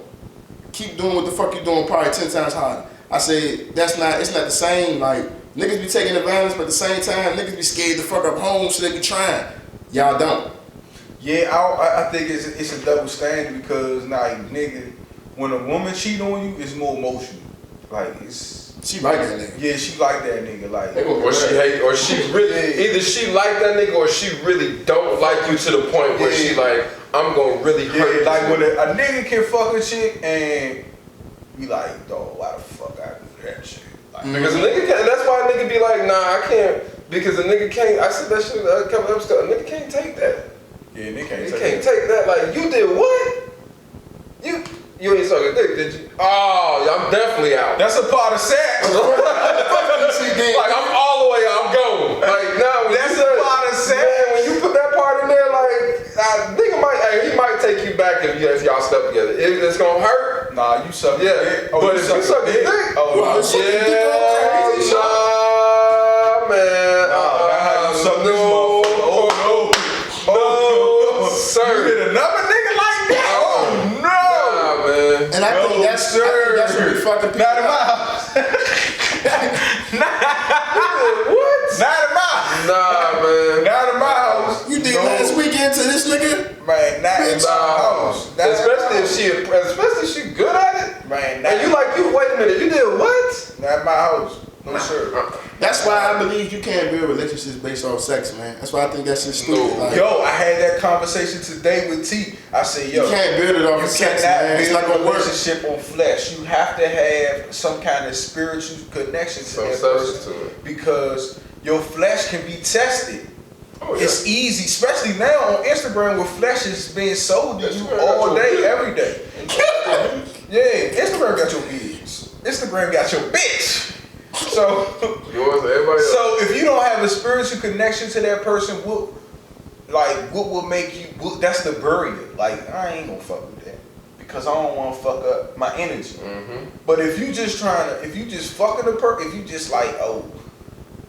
keep doing what the fuck you doing, probably 10 times harder." I said, it's not the same. Like, niggas be taking advantage, but at the same time, niggas be scared to fuck up home, so they be trying. Y'all don't. Yeah, I think it's a double standard because, like, nigga, when a woman cheat on you, it's more emotional. Like, she like that nigga. Yeah, she like that nigga. Like, or she hate, or she really either she like that nigga or she really don't like you to the point where she like, I'm gonna really hurt. Yeah, like when a nigga can fuck a chick and be like, dog, why the fuck I do that shit? Like, because a nigga can't. That's why a nigga be like, nah, I can't. Because a nigga can't. I said that shit a couple episodes ago. A nigga can't take that. Yeah, nigga can't. He can't take that. Like, you did what? You ain't suck a dick, did you? Oh, I'm definitely out. That's a part of sex. Like, I'm all the way out. I'm gone. Like, nah, that's a part of sex. Man, when you put that part in there, like, nigga he might take you back if y'all slept together. It's gonna hurt. Nah, you suck yeah. dick. Oh, but if you suck his dick, oh, yeah, nah, man. How you suck this motherfucker? Oh, no. Sir. You hit another nigga like that? Oh, no. Nah, man. And I think that's what we fucking people. Not in my house. What? Not in my house. Nah, man. Not in my house. You did last weekend to this nigga? Man, not in my house. Especially if she good at it. Man, and you like, wait a minute, you did what? Not in my house. No, sir. That's why I believe you can't build relationships based off sex, man. That's why I think that's just stupid. Like, yo, I had that conversation today with T. I said, yo, you can't build it off of sex, man. It's not gonna work. Relationship on flesh. You have to have some kind of spiritual connection to that person because your flesh can be tested. Oh, yeah. It's easy, especially now on Instagram where flesh is being sold to you all day, every day. Yeah, Instagram got your kids. Instagram got your bitch. So yours, everybody else. So if you don't have a spiritual connection to that person, what will make you? That's the barrier. Like I ain't gonna fuck with that because I don't want to fuck up my energy. Mm-hmm. But if you just fucking a person, if you just like, oh,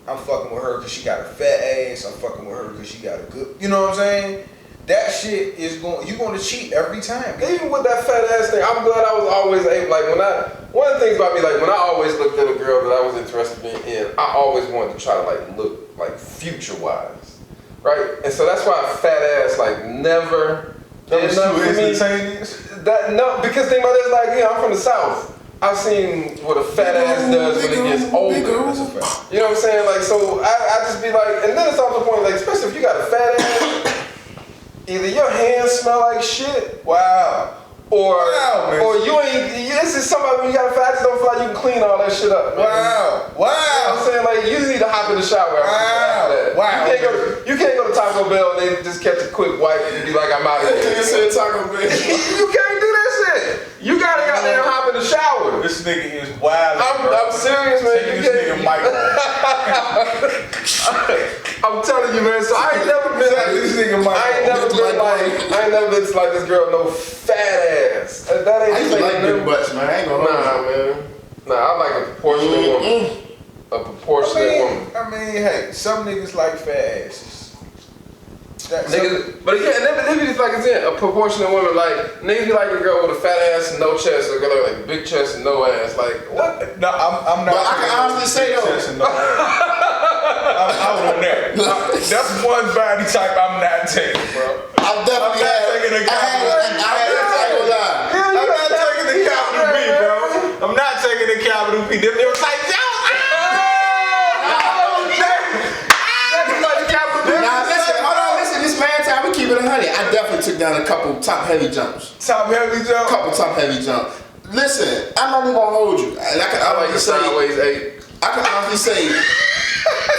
I'm fucking with her because she got a fat ass. I'm fucking with her because she got a good. You know what I'm saying? That shit is you're gonna cheat every time. Even with that fat ass thing, I'm glad I was always able. Like one of the things about me, like when I always looked at a girl that I was interested in, I always wanted to try to like look like future wise, right? And so that's why a fat ass like never. That was too instantaneous. No, because think about it, like I'm from the South. I've seen what a fat ass does when it gets older. You know what I'm saying? Like so, I just be like, and then it's off the point, like especially if you got a fat ass. Either your hands smell like shit, wow, or you ain't. This is somebody when you got a fat, don't feel like you can clean all that shit up. Man. Wow. You know what I'm saying? Like you need to hop in the shower. Wow. You can't go to Taco Bell and then just catch a quick wipe and be like, I'm out of here. You said Taco Bell. You can't do that shit. You gotta go there and hop in the shower. This nigga is wild. I'm serious, man. Take this nigga Michael. I'm telling you, man. So I ain't never been like this nigga Michael. I ain't never been like this girl, no fat ass. That ain't. I used to like big butts, man. I ain't gonna hold you. Man. Nah, I like a proportionate woman. A proportionate woman. I mean, hey, some niggas like fat asses. Niggas, but yeah, and then just like it's a proportionate woman. Like niggas be like a girl with a fat ass and no chest, or a girl like big chest and no ass. Like what? No, I'm not. But I can honestly say though. I'm on that. That's one body type I'm not taking, bro. I'm definitely taking the capital. I'm not taking the capital B, bro. I'm not taking the capital P. Them type down. Keep it 100. I definitely took down a couple top heavy jumps. Couple top heavy jumps. Listen, I'm not even gonna hold you. And I like the sideways 8. I can honestly say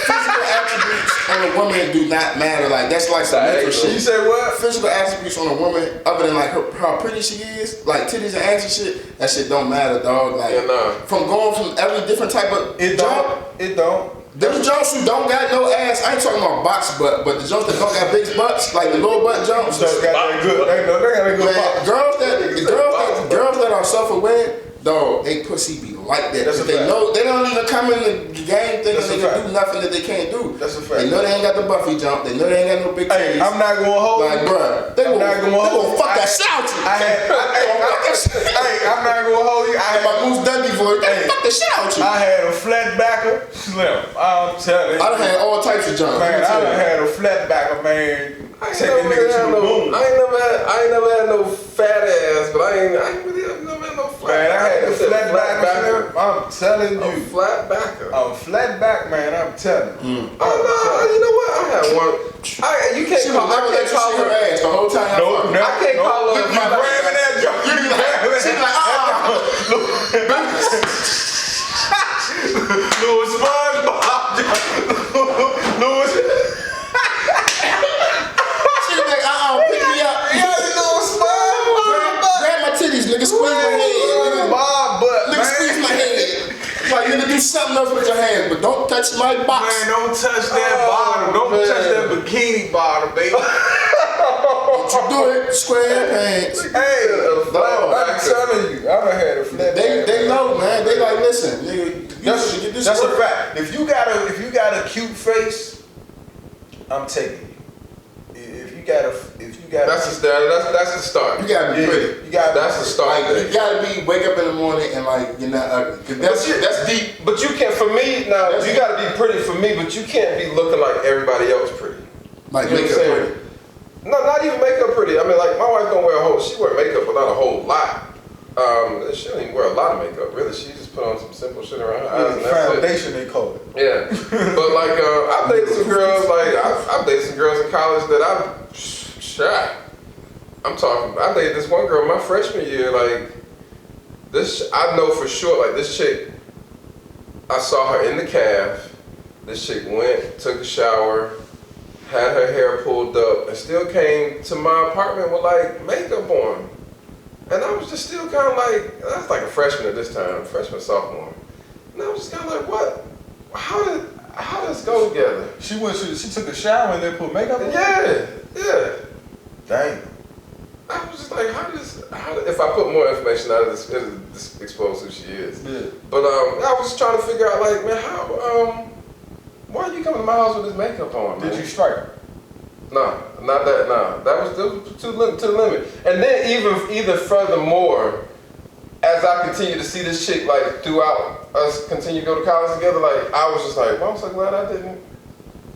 physical attributes on a woman do not matter. Like that's like some mental shit. You say what? Physical attributes on a woman, other than like how pretty she is, like titties and ass and shit, that shit don't matter, dog. Like from going from every different type of jump. It don't. Them jumps who don't got no ass, I ain't talking about box butt, but the jumps that don't got big butts, like the little butt jumps. They got a good man, girls that are self-aware, dog, they pussy be like that. They know they don't even come in the game thinking they can do nothing that they can't do. That's a fact. They know they ain't got the Buffy jump. They know they ain't got no big titties. Hey, I'm not gonna hold like, you. Bruh, they gonna fuck that shit out you. I'm not gonna hold you. I had my Goose Dundee voice. They fuck the shit out you. I had a flat backer, slim. I'm telling you. I done had all types of jumps. Man, I done had a flat backer, man. I ain't never had no fat ass, but I ain't never had no flat. Man, I had a flat backer. I'm telling you. A flat backer. A flat back, man. I'm telling you. Oh no, you know what? I had one. You can't call her ass the whole time. No, I can't call her. You grabbing that jump. You grabbing that. Louis SpongeBob. Louis. Pick me up. Grab my titties, nigga. Squeeze my head. Nigga, squeeze my head. Like, nigga, do something else with your hands, but don't touch my box. Man, don't touch that bottom. Don't touch that bikini bottom, baby. Don't you do it. Square pants. Hey, I'm telling you, I done had a flat. They know, man. They like, listen, nigga. That's a fact. If you got a cute face, I'm taking you. If you got that's the start. You gotta be pretty. That's the start. Like, you gotta be wake up in the morning and like you're not ugly. That's deep. But you can't. For me now, you gotta be pretty for me. But you can't be looking like everybody else pretty. Like makeup pretty. No, not even makeup pretty. I mean, like my wife don't wear she wear makeup, but not a whole lot. She don't even wear a lot of makeup, really. She just put on some simple shit around her eyes. Foundation, they call it. Yeah, but like I've dated some girls. Like I've dated some girls in college that I'm talking. I dated this one girl my freshman year. Like this, I know for sure. Like this chick, I saw her in the calf. This chick went, took a shower, had her hair pulled up, and still came to my apartment with like makeup on. And I was just still kind of like, I was like a freshman at this time, freshman, sophomore. And I was just kind of like, what? how does go together? She took a shower and then put makeup on? Yeah. Dang. I was just like, how if I put more information out of this, this expose who she is. Yeah. But I was trying to figure out, like, man, how, why are you coming to my house with this makeup on, man? Did you strike her? No, not that, no. That was to the limit. And then even furthermore, as I continue to see this chick, like, throughout us continue to go to college together, like, I was just like, well, I'm so glad I didn't.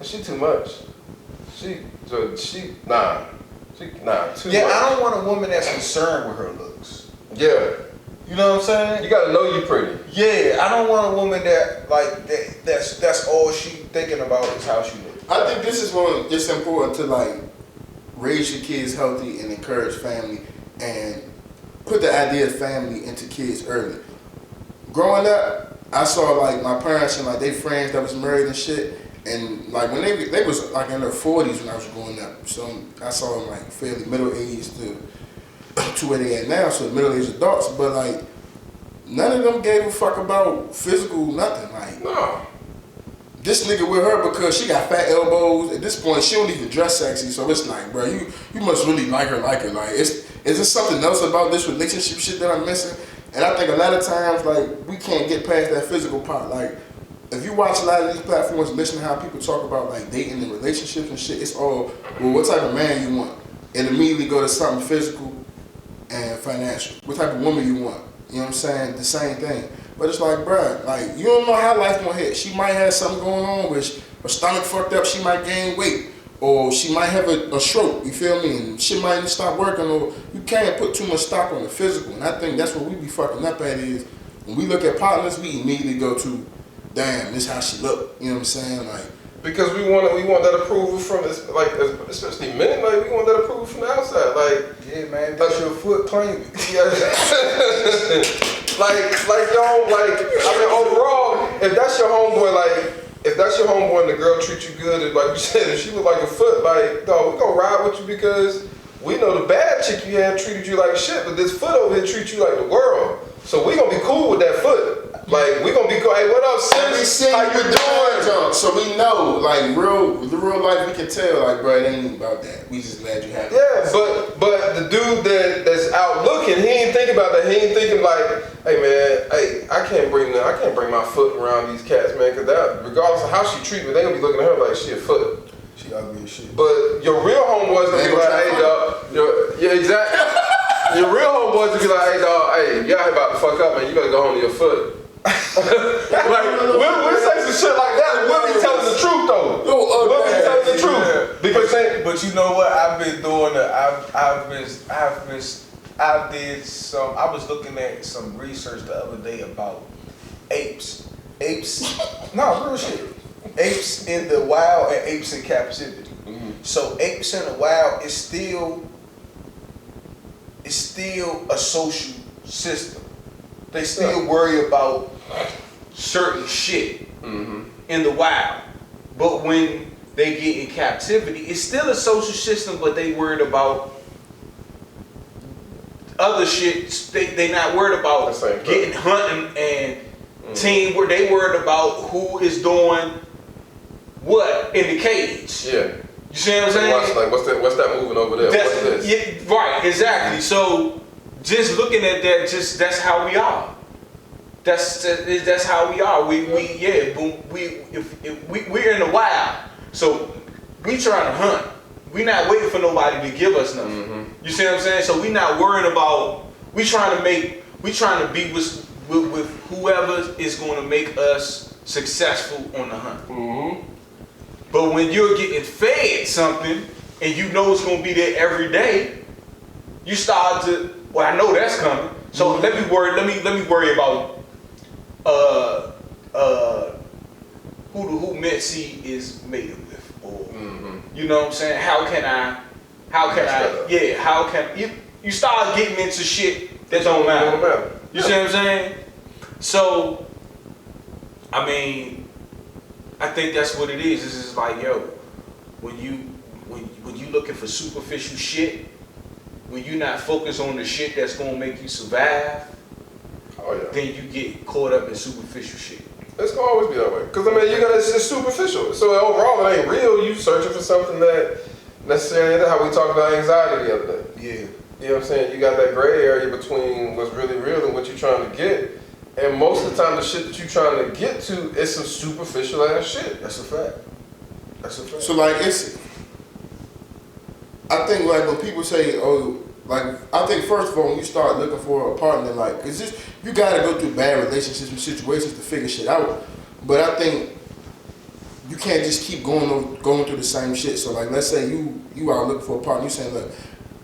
She too much. Too Yeah, much. I don't want a woman that's concerned with her looks. Yeah. You know what I'm saying? You gotta know you pretty. Yeah, I don't want a woman that's all she thinking about is how she looks. I think this is it's important to like raise your kids healthy and encourage family and put the idea of family into kids early. Growing up, I saw like my parents and like they friends that was married and shit, and like when they was like in their 40s when I was growing up, so I saw them like fairly middle aged to where they at now, so middle aged adults, but like none of them gave a fuck about physical nothing. Like No. this nigga with her because she got fat elbows. At this point, she don't even dress sexy, so it's like, bro, you must really like her. Like, is there something else about this relationship shit that I'm missing? And I think a lot of times, like, we can't get past that physical part. Like, if you watch a lot of these platforms, listen to how people talk about, like, dating and relationships and shit, it's all, well, what type of man you want? And immediately go to something physical and financial. What type of woman you want? You know what I'm saying? The same thing. But it's like, bruh, like, you don't know how life gonna hit. She might have something going on where her stomach fucked up, she might gain weight. Or she might have a stroke, you feel me? And she might stop working, or you can't put too much stock on the physical. And I think that's what we be fucking up at is, when we look at partners, we immediately go to, damn, this how she look. You know what I'm saying? Like, Because we want that approval from this, like, especially men, like, we want that approval from the outside. Like, Yeah, man, that's your foot claim. I mean, overall, if that's your homeboy, and the girl treats you good, and like you said, if she look like a foot, like, dog, we gonna ride with you because we know the bad chick you had treated you like shit, but this foot over here treats you like the world. So we gonna be cool with that foot. Like, we gonna be cool. Hey, what up, sis? How you doing? So we know, like, the real life, we can tell, like, bro, it ain't about that. We just glad you happy. Yeah, but the dude that's out looking, he ain't thinking about that. He ain't thinking like, hey man, I can't bring my foot around these cats, man, because that, regardless of how she treat me, they gonna be looking at her like she a foot. She ugly as shit. But your real homeboys gonna be like, hey dog, yeah, exactly. Your real homeboys gonna be like, hey dog, hey, y'all about to fuck up, man. You better go home to your foot. Like, we'll say some shit like that, and we'll be telling the truth though. We'll be telling the truth. Because But you know what? I've been doing I was looking at some research the other day about apes. No, real shit. Apes in the wild and apes in captivity. Mm-hmm. So apes in the wild is still a social system. They still worry about certain shit in the wild. But when they get in captivity, it's still a social system, but they worried about other shit. They not worried about getting hunting and team, where they worried about who is doing what in the cage. yeah. You see what I'm saying? Like, what's that moving over there? What's this? Yeah, right, exactly. So just looking at that, that's how we are. That's how we are. We're in the wild, so we trying to hunt. We not waiting for nobody to give us nothing. Mm-hmm. You see what I'm saying? So we not worrying about. We trying to be with whoever is going to make us successful on the hunt. Mm-hmm. But when you're getting fed something and you know it's gonna be there every day, you start to, well, I know that's coming. So let me worry about who Mitzi is mated with, or you know what I'm saying? How can you start getting into shit that don't matter. You see what I'm saying? So I mean, I think that's what it is. This is like, yo, when you looking for superficial shit, when you not focused on the shit that's gonna make you survive, then you get caught up in superficial shit. It's gonna always be that way. Cause I mean, it's just superficial. So overall, it ain't real. You searching for something that necessarily how we talked about anxiety the other day. Yeah. You know what I'm saying? You got that gray area between what's really real and what you're trying to get. And most of the time, the shit that you're trying to get to is some superficial ass shit. That's a fact. That's a fact. So like I think like when people say, oh, like I think first of all when you start looking for a partner, like, cause this, you gotta go through bad relationships and situations to figure shit out. But I think you can't just keep going through the same shit. So like, let's say you out looking for a partner, you saying, look,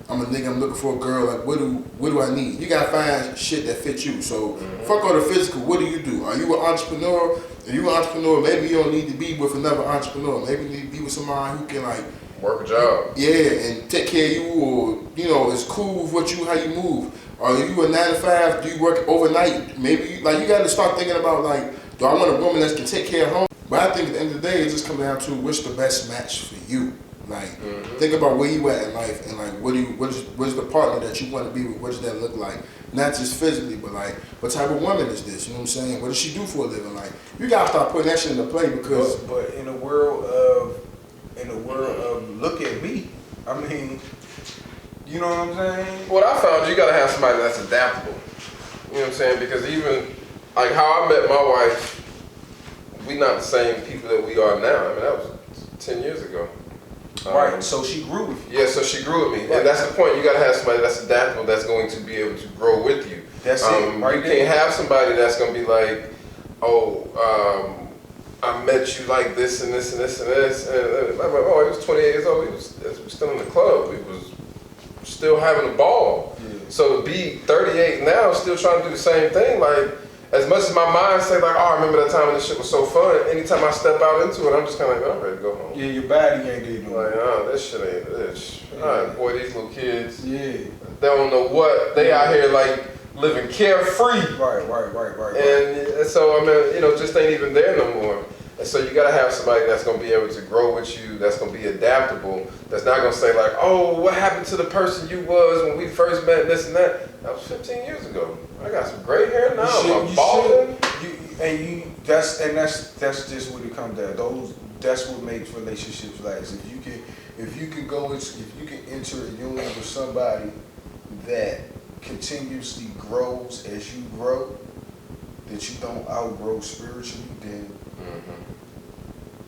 I'm a nigga, I'm looking for a girl, like what do I need? You gotta find shit that fits you. So fuck all the physical, what do? Are you an entrepreneur? If you an entrepreneur, maybe you don't need to be with another entrepreneur. Maybe you need to be with somebody who can like work a job. Yeah, and take care of you, or you know, it's cool with how you move. Are you a 9 to 5? Do you work overnight? Maybe like you gotta start thinking about like, do I want a woman that can take care of home? But I think at the end of the day, it just comes down to what's the best match for you. Like, think about where you at in life, and like, what is the partner that you want to be with? What does that look like? Not just physically, but like, what type of woman is this? You know what I'm saying? What does she do for a living? Like, you gotta start putting that shit into play because. But in a world of look at me, I mean, you know what I'm saying? What I found, you gotta have somebody that's adaptable. You know what I'm saying? Because even like how I met my wife, we not the same people that we are now. I mean, that was 10 years ago. Right, so she grew with you. Yeah, so she grew with me. Right. And that's the point. You got to have somebody that's adaptable, that's going to be able to grow with you. That's it. Right, you can't have somebody that's going to be like, oh, I met you like this and this and this and this. And I'm like, oh, he was 28 years old. We was still in the club. We was still having a ball. Yeah. So to be 38 now, still trying to do the same thing, like, as much as my mind say like, oh, I remember that time when this shit was so fun, anytime I step out into it, I'm just kind of like, I'm ready to go home. Yeah, your body ain't there no Like, more. oh, this shit ain't this. Alright, boy, these little kids, Yeah. they don't know what, they out here like living carefree. Right. And so, I mean, you know, just ain't even there no more. And so you gotta have somebody that's gonna be able to grow with you, that's gonna be adaptable, that's not gonna say like, oh, what happened to the person you was when we first met, this and that. That was 15 years ago. I got some gray hair now, I'm balding. That's just what it comes down. That's what makes relationships last. If you can enter a union with somebody that continuously grows as you grow, that you don't outgrow spiritually, then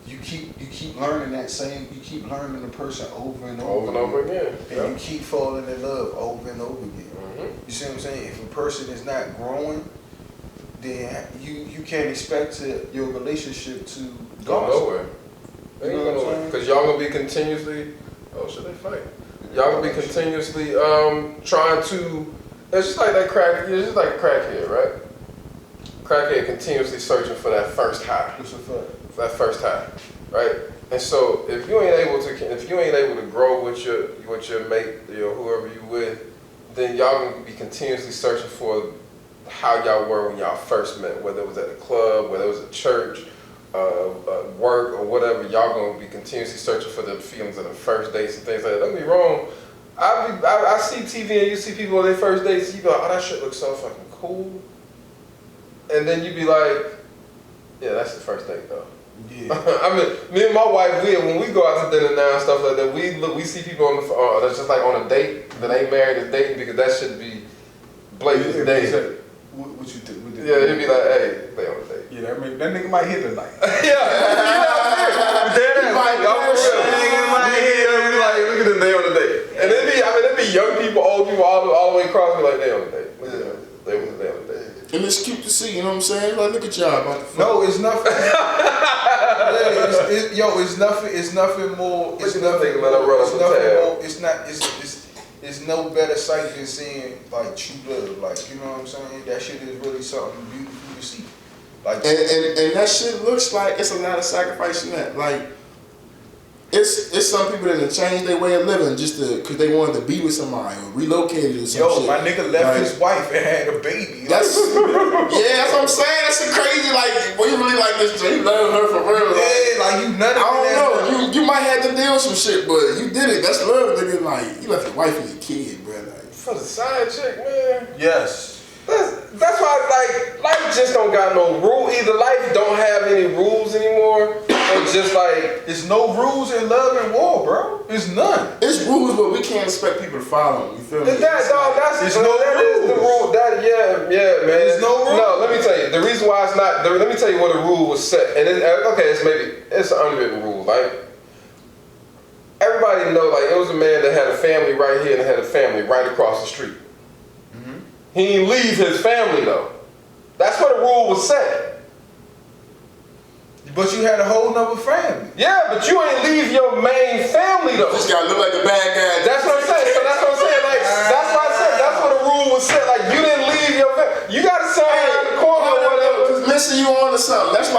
you keep learning you keep learning the person over and over again. And you keep falling in love over and over again. You see what I'm saying? If a person is not growing, then you can't expect your relationship to go nowhere. You know what I'm saying? Because y'all gonna be continuously, should they fight? Y'all gonna be continuously trying to, it's just like that it's just like a crackhead, right? Crackhead continuously searching for that first high. What's a fact? For that first high, right? And so if you ain't able to grow with your mate, you know, whoever you with, then y'all gonna be continuously searching for how y'all were when y'all first met, whether it was at a club, whether it was at church, work, or whatever. Y'all gonna be continuously searching for the feelings of the first dates and things like that. Don't get me wrong. I see TV and you see people on their first dates, you be like, oh, that shit looks so fucking cool. And then you be like, yeah, that's the first date though. Yeah. I mean, me and my wife, when we go out to dinner now and stuff like that, we see people on the that's just like on a date that ain't married as dating, because that should be blatant dating. What you think? Yeah, he'd be like, hey, they on a date. Yeah, that nigga might hit tonight. Yeah. Look at them, they on a date. And it'd be young people, old people, all the way across, be like, they on a date. They on a date. And it's cute to see, you know what I'm saying? Like, look at y'all about to fuck. No, it's nothing. It's nothing more. It's no better sight than seeing like true love. Like, you know what I'm saying? That shit is really something beautiful to see. Like, and that shit looks like it's a lot of sacrifice in that. Like, it's some people that have changed their way of living just because they wanted to be with somebody or relocated or something. my nigga left his wife and had a baby. That's that's what I'm saying. That's a crazy, like, boy, you really like this chick. You love her for real. Yeah, like you nutted. I don't know. You might have to deal with some shit, but you did it. That's love, nigga. Like, you left your wife and your kid, bro. Like, For the side chick, man. Yes. that's why like life just don't got no rule. Either life don't have any rules anymore, or just like There's no rules in love and war, bro. There's none. It's rules, but we can't expect people to follow them. You feel me? That is the rule. Yeah, man. There's no rule. No, let me tell you. The reason why it's not. Let me tell you what a rule was set. And it's an unwritten rule. Like everybody know, like it was a man that had a family right here and had a family right across the street. Mm-hmm. He didn't leave his family though. That's where the rule was set. But you had a whole nother family. Yeah, but you ain't leave your main family though. This guy look like the bad guy. That's what I'm saying. So that's what I'm saying. Like that's why I said that's what the rule was set. Like you didn't leave your family. You got to sit around the corner or whatever. Cause listen, you on to something. That's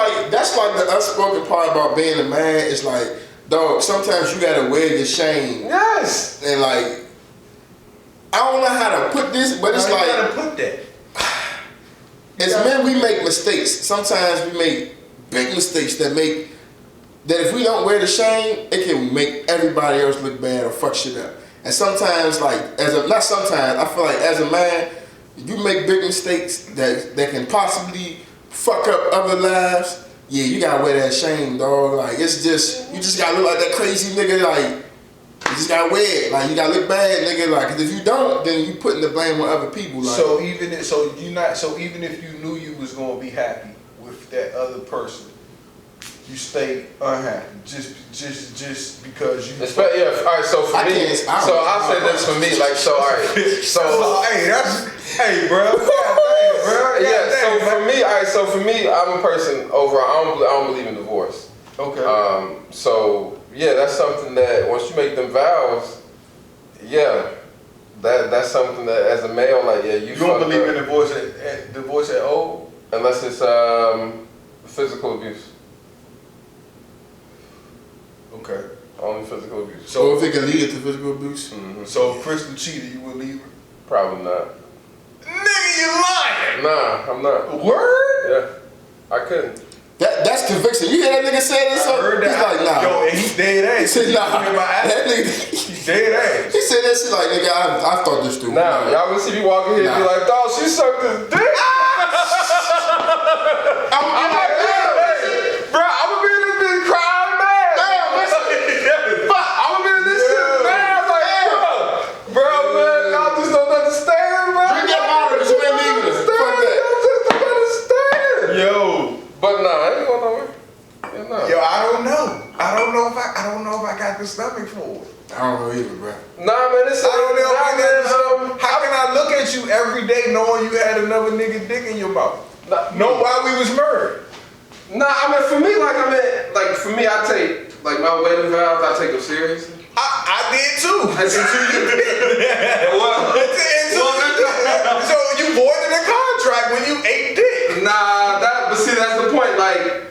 like the unspoken part about being a man. It's like, dog, sometimes you gotta wear your shame. Yes. And like, I don't know how to put this, but it's How like, you gotta put that? as men, we make mistakes. Sometimes we make big mistakes that if we don't wear the shame, it can make everybody else look bad or fuck shit up. And sometimes, like, I feel like as a man, you make big mistakes that can possibly fuck up other lives. Yeah, you gotta wear that shame, dog. Like, it's just, you just gotta look like that crazy nigga. Like, you just gotta wear it. Like, you gotta look bad, nigga. Like, 'cause if you don't, then you putting the blame on other people. Like, So even if you knew you was gonna be happy with that other person, you stay unhappy just because you. Yeah. All right. So for I me, can't- I don't- so I'll say this for me. Like, so all right. So hey, bro. Bro. yeah. So for me, all right. So for me, I'm a person overall. I don't believe in divorce. Okay. So yeah, that's something that once you make them vows, yeah, that's something that as a male, like yeah, you don't believe up. in divorce at all? Unless it's physical abuse. Okay. Only physical abuse. so if it can lead to physical abuse, So if Crystal cheated, you would leave her? Probably not. Nigga, you lying! Nah, I'm not. Word? Yeah, I couldn't. that's conviction. You hear that nigga say this? I heard that. He's like, nah. Yo, and he dead ass. He said, nah. That That nigga, He dead ass. he said that shit like, nigga, I thought this through. Now, y'all gonna see me walking here and be Nah. like, dog, she sucked his dick. I'm like, yeah, bro, I'm gonna be in this bitch crying mad. Damn, listen. Fuck, I'm gonna be in this shit mad. Like, bro, man, y'all just don't understand, bro. Drink that bottle, cause you ain't leaving us. Fuck that. Y'all just don't understand. Yo. But nah, I ain't going nowhere. Yeah, nah. Yo, I don't know if I got the stomach for it. I don't know either, bro. Nah, man, it's I don't know if I got the nah, stomach. How can I look at you every day knowing you had another nigga dick in your mouth? Know why we was married? Nah, I mean, for me, I take, like, my wedding vows, I take them seriously. I did too. Until you did. So you voided the contract when you ate dick. Nah, but see, that's the point. Like,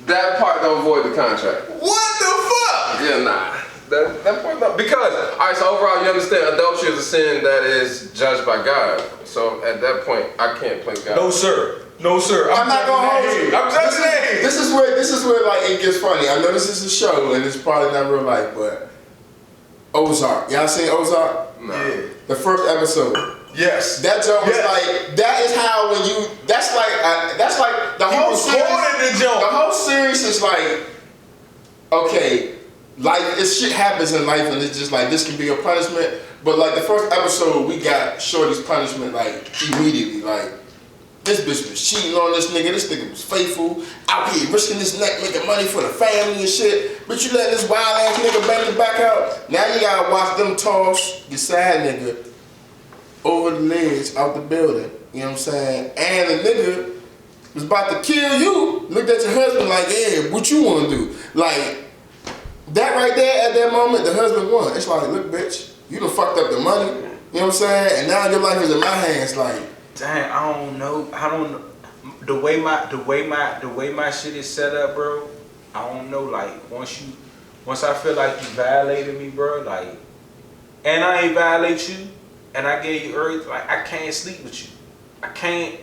that part don't void the contract. What the fuck? Yeah, nah. That part don't. Because, all right, so overall, you understand adultery is a sin that is judged by God. So at that point, I can't play God. No, sir. I'm not gonna hold you. I'm just saying. This is where like it gets funny. I know this is a show and it's probably not real life, but Ozark. Y'all seen Ozark? Nah. Yeah. The first episode. Yes. That joke was like, that is how when you, that's like the whole series. The joke. The whole series is like, okay, like it's shit happens in life and it's just like, this can be a punishment. But like the first episode, we got Shorty's punishment like immediately. Like, this bitch was cheating on this nigga was faithful, out here risking his neck, making money for the family and shit. But you let this wild ass nigga bang the back out. Now you gotta watch them toss your side nigga over the ledge out the building. You know what I'm saying? And the nigga was about to kill you. Looked at your husband like, yeah, what you wanna do? Like, that right there at that moment, the husband won. It's like, look, bitch, you done fucked up the money. You know what I'm saying? And now your life is in my hands. Like, dang, I don't know. The way my shit is set up, bro. I don't know. Like once I feel like you violated me, bro. Like, and I ain't violate you, and I gave you earth. Like, I can't sleep with you. I can't.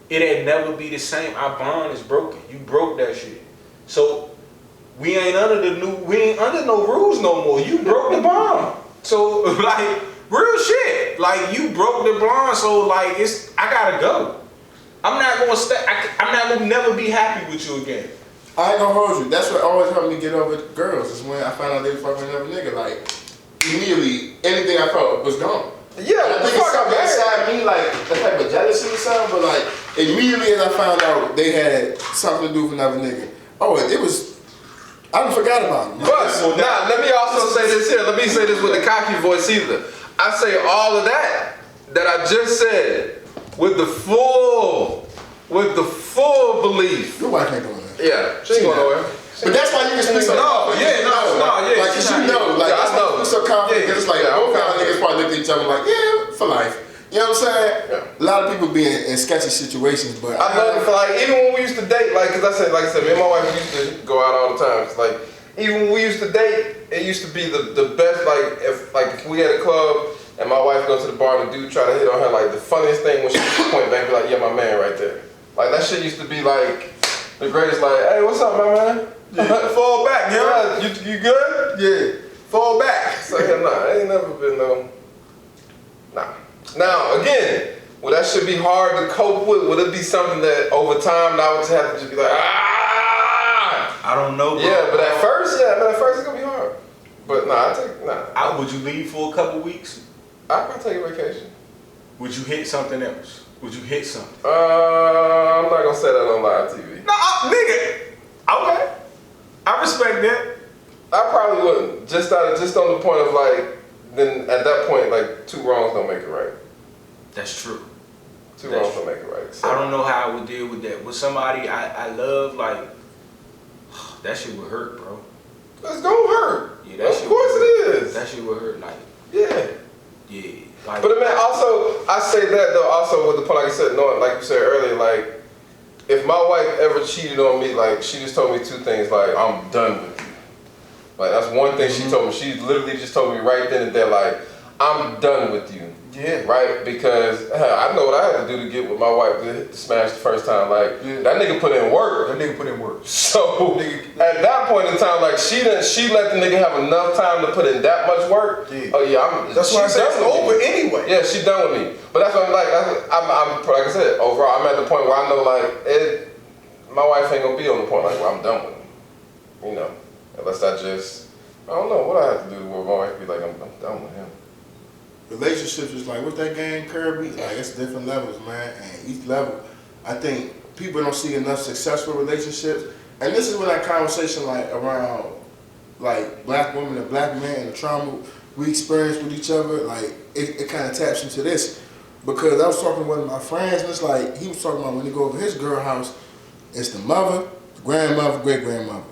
It ain't never be the same. Our bond is broken. You broke that shit. So we ain't under no rules no more. You broke the bond. So like real shit. Like, you broke the bond. So like I gotta go. I'm not gonna stay. I'm not gonna never be happy with you again. I ain't gonna hold you. That's what always helped me get over girls. Is when I found out they were fucking another nigga. Like immediately, anything I felt was gone. Yeah, I think it's something inside me, like a type of jealousy or something. But like immediately as I found out they had something to do with another nigga, it was. I done forgot about it. But now, let me also say this here. Let me say this with a cocky voice either. I say all of that I just said with the full belief. Your wife ain't going there. Yeah, she ain't going nowhere. But that's why you can speak so confident. Like, cause you know, like, that's why you speak so confident. Cause it's like, both y'all niggas probably look at each other like, yeah, for life. You know what I'm saying? Yeah. A lot of people be in sketchy situations, but I love it. Like, even when we used to date, like, cause I said, me and my wife used to go out all the time. It's like, even when we used to date, it used to be the best. Like, if we had a club and my wife go to the bar and the dude try to hit on her, like, the funniest thing when she would point back, be like, yeah, my man right there. Like, that shit used to be like the greatest. Like, hey, what's up, my man? Yeah. Fall back, yeah. You good? Yeah. Fall back. It's like, nah, ain't never been no. Nah. Now, again, well, that should be hard to cope with. Would it be something that over time I would just have to just be like, I don't know, bro. Yeah, but at first it's gonna be hard. But nah, Would you leave for a couple weeks? I'd probably take a vacation. Would you hit something else? Would you hit something? I'm not gonna say that on live TV. No, nigga. Okay. I respect that. I probably wouldn't. Just on the point of like, then at that point, like, two wrongs don't make it right. That's true. Two wrongs don't make it right. So. I don't know how I would deal with that. With somebody I love, like, that shit would hurt, bro. It's gonna hurt. Yeah, that shit of course it is. That shit would hurt, like. Yeah. Yeah. Like, but man, also, I say that though, also with the point, like I said, knowing, like you said earlier, like, if my wife ever cheated on me, like, she just told me two things, like, I'm done with you. Like, that's one thing she told me. She literally just told me right then and there, like, I'm done with you. Yeah. Right? Because I know what I had to do to get with my wife to smash the first time. Like, that nigga put in work. That nigga put in work. So, at that point in time, like, she let the nigga have enough time to put in that much work. Yeah. Oh, yeah, that's why I said it's over anyway. Yeah, she's done with me. But that's what I'm like, I'm like I said, overall, I'm at the point where I know, like, my wife ain't gonna be on the point, like, where I'm done with him. You know, unless I don't know what I have to do where my wife be like, I'm done with him. Relationships is like, what's that game, Kirby? Like, it's different levels, man. And each level, I think people don't see enough successful relationships. And this is where that conversation, like, around, like, black women and black men and the trauma we experience with each other, like, it kind of taps into this. Because I was talking to one of my friends, and it's like, he was talking about when he go over his girl house, it's the mother, the grandmother, great-grandmother.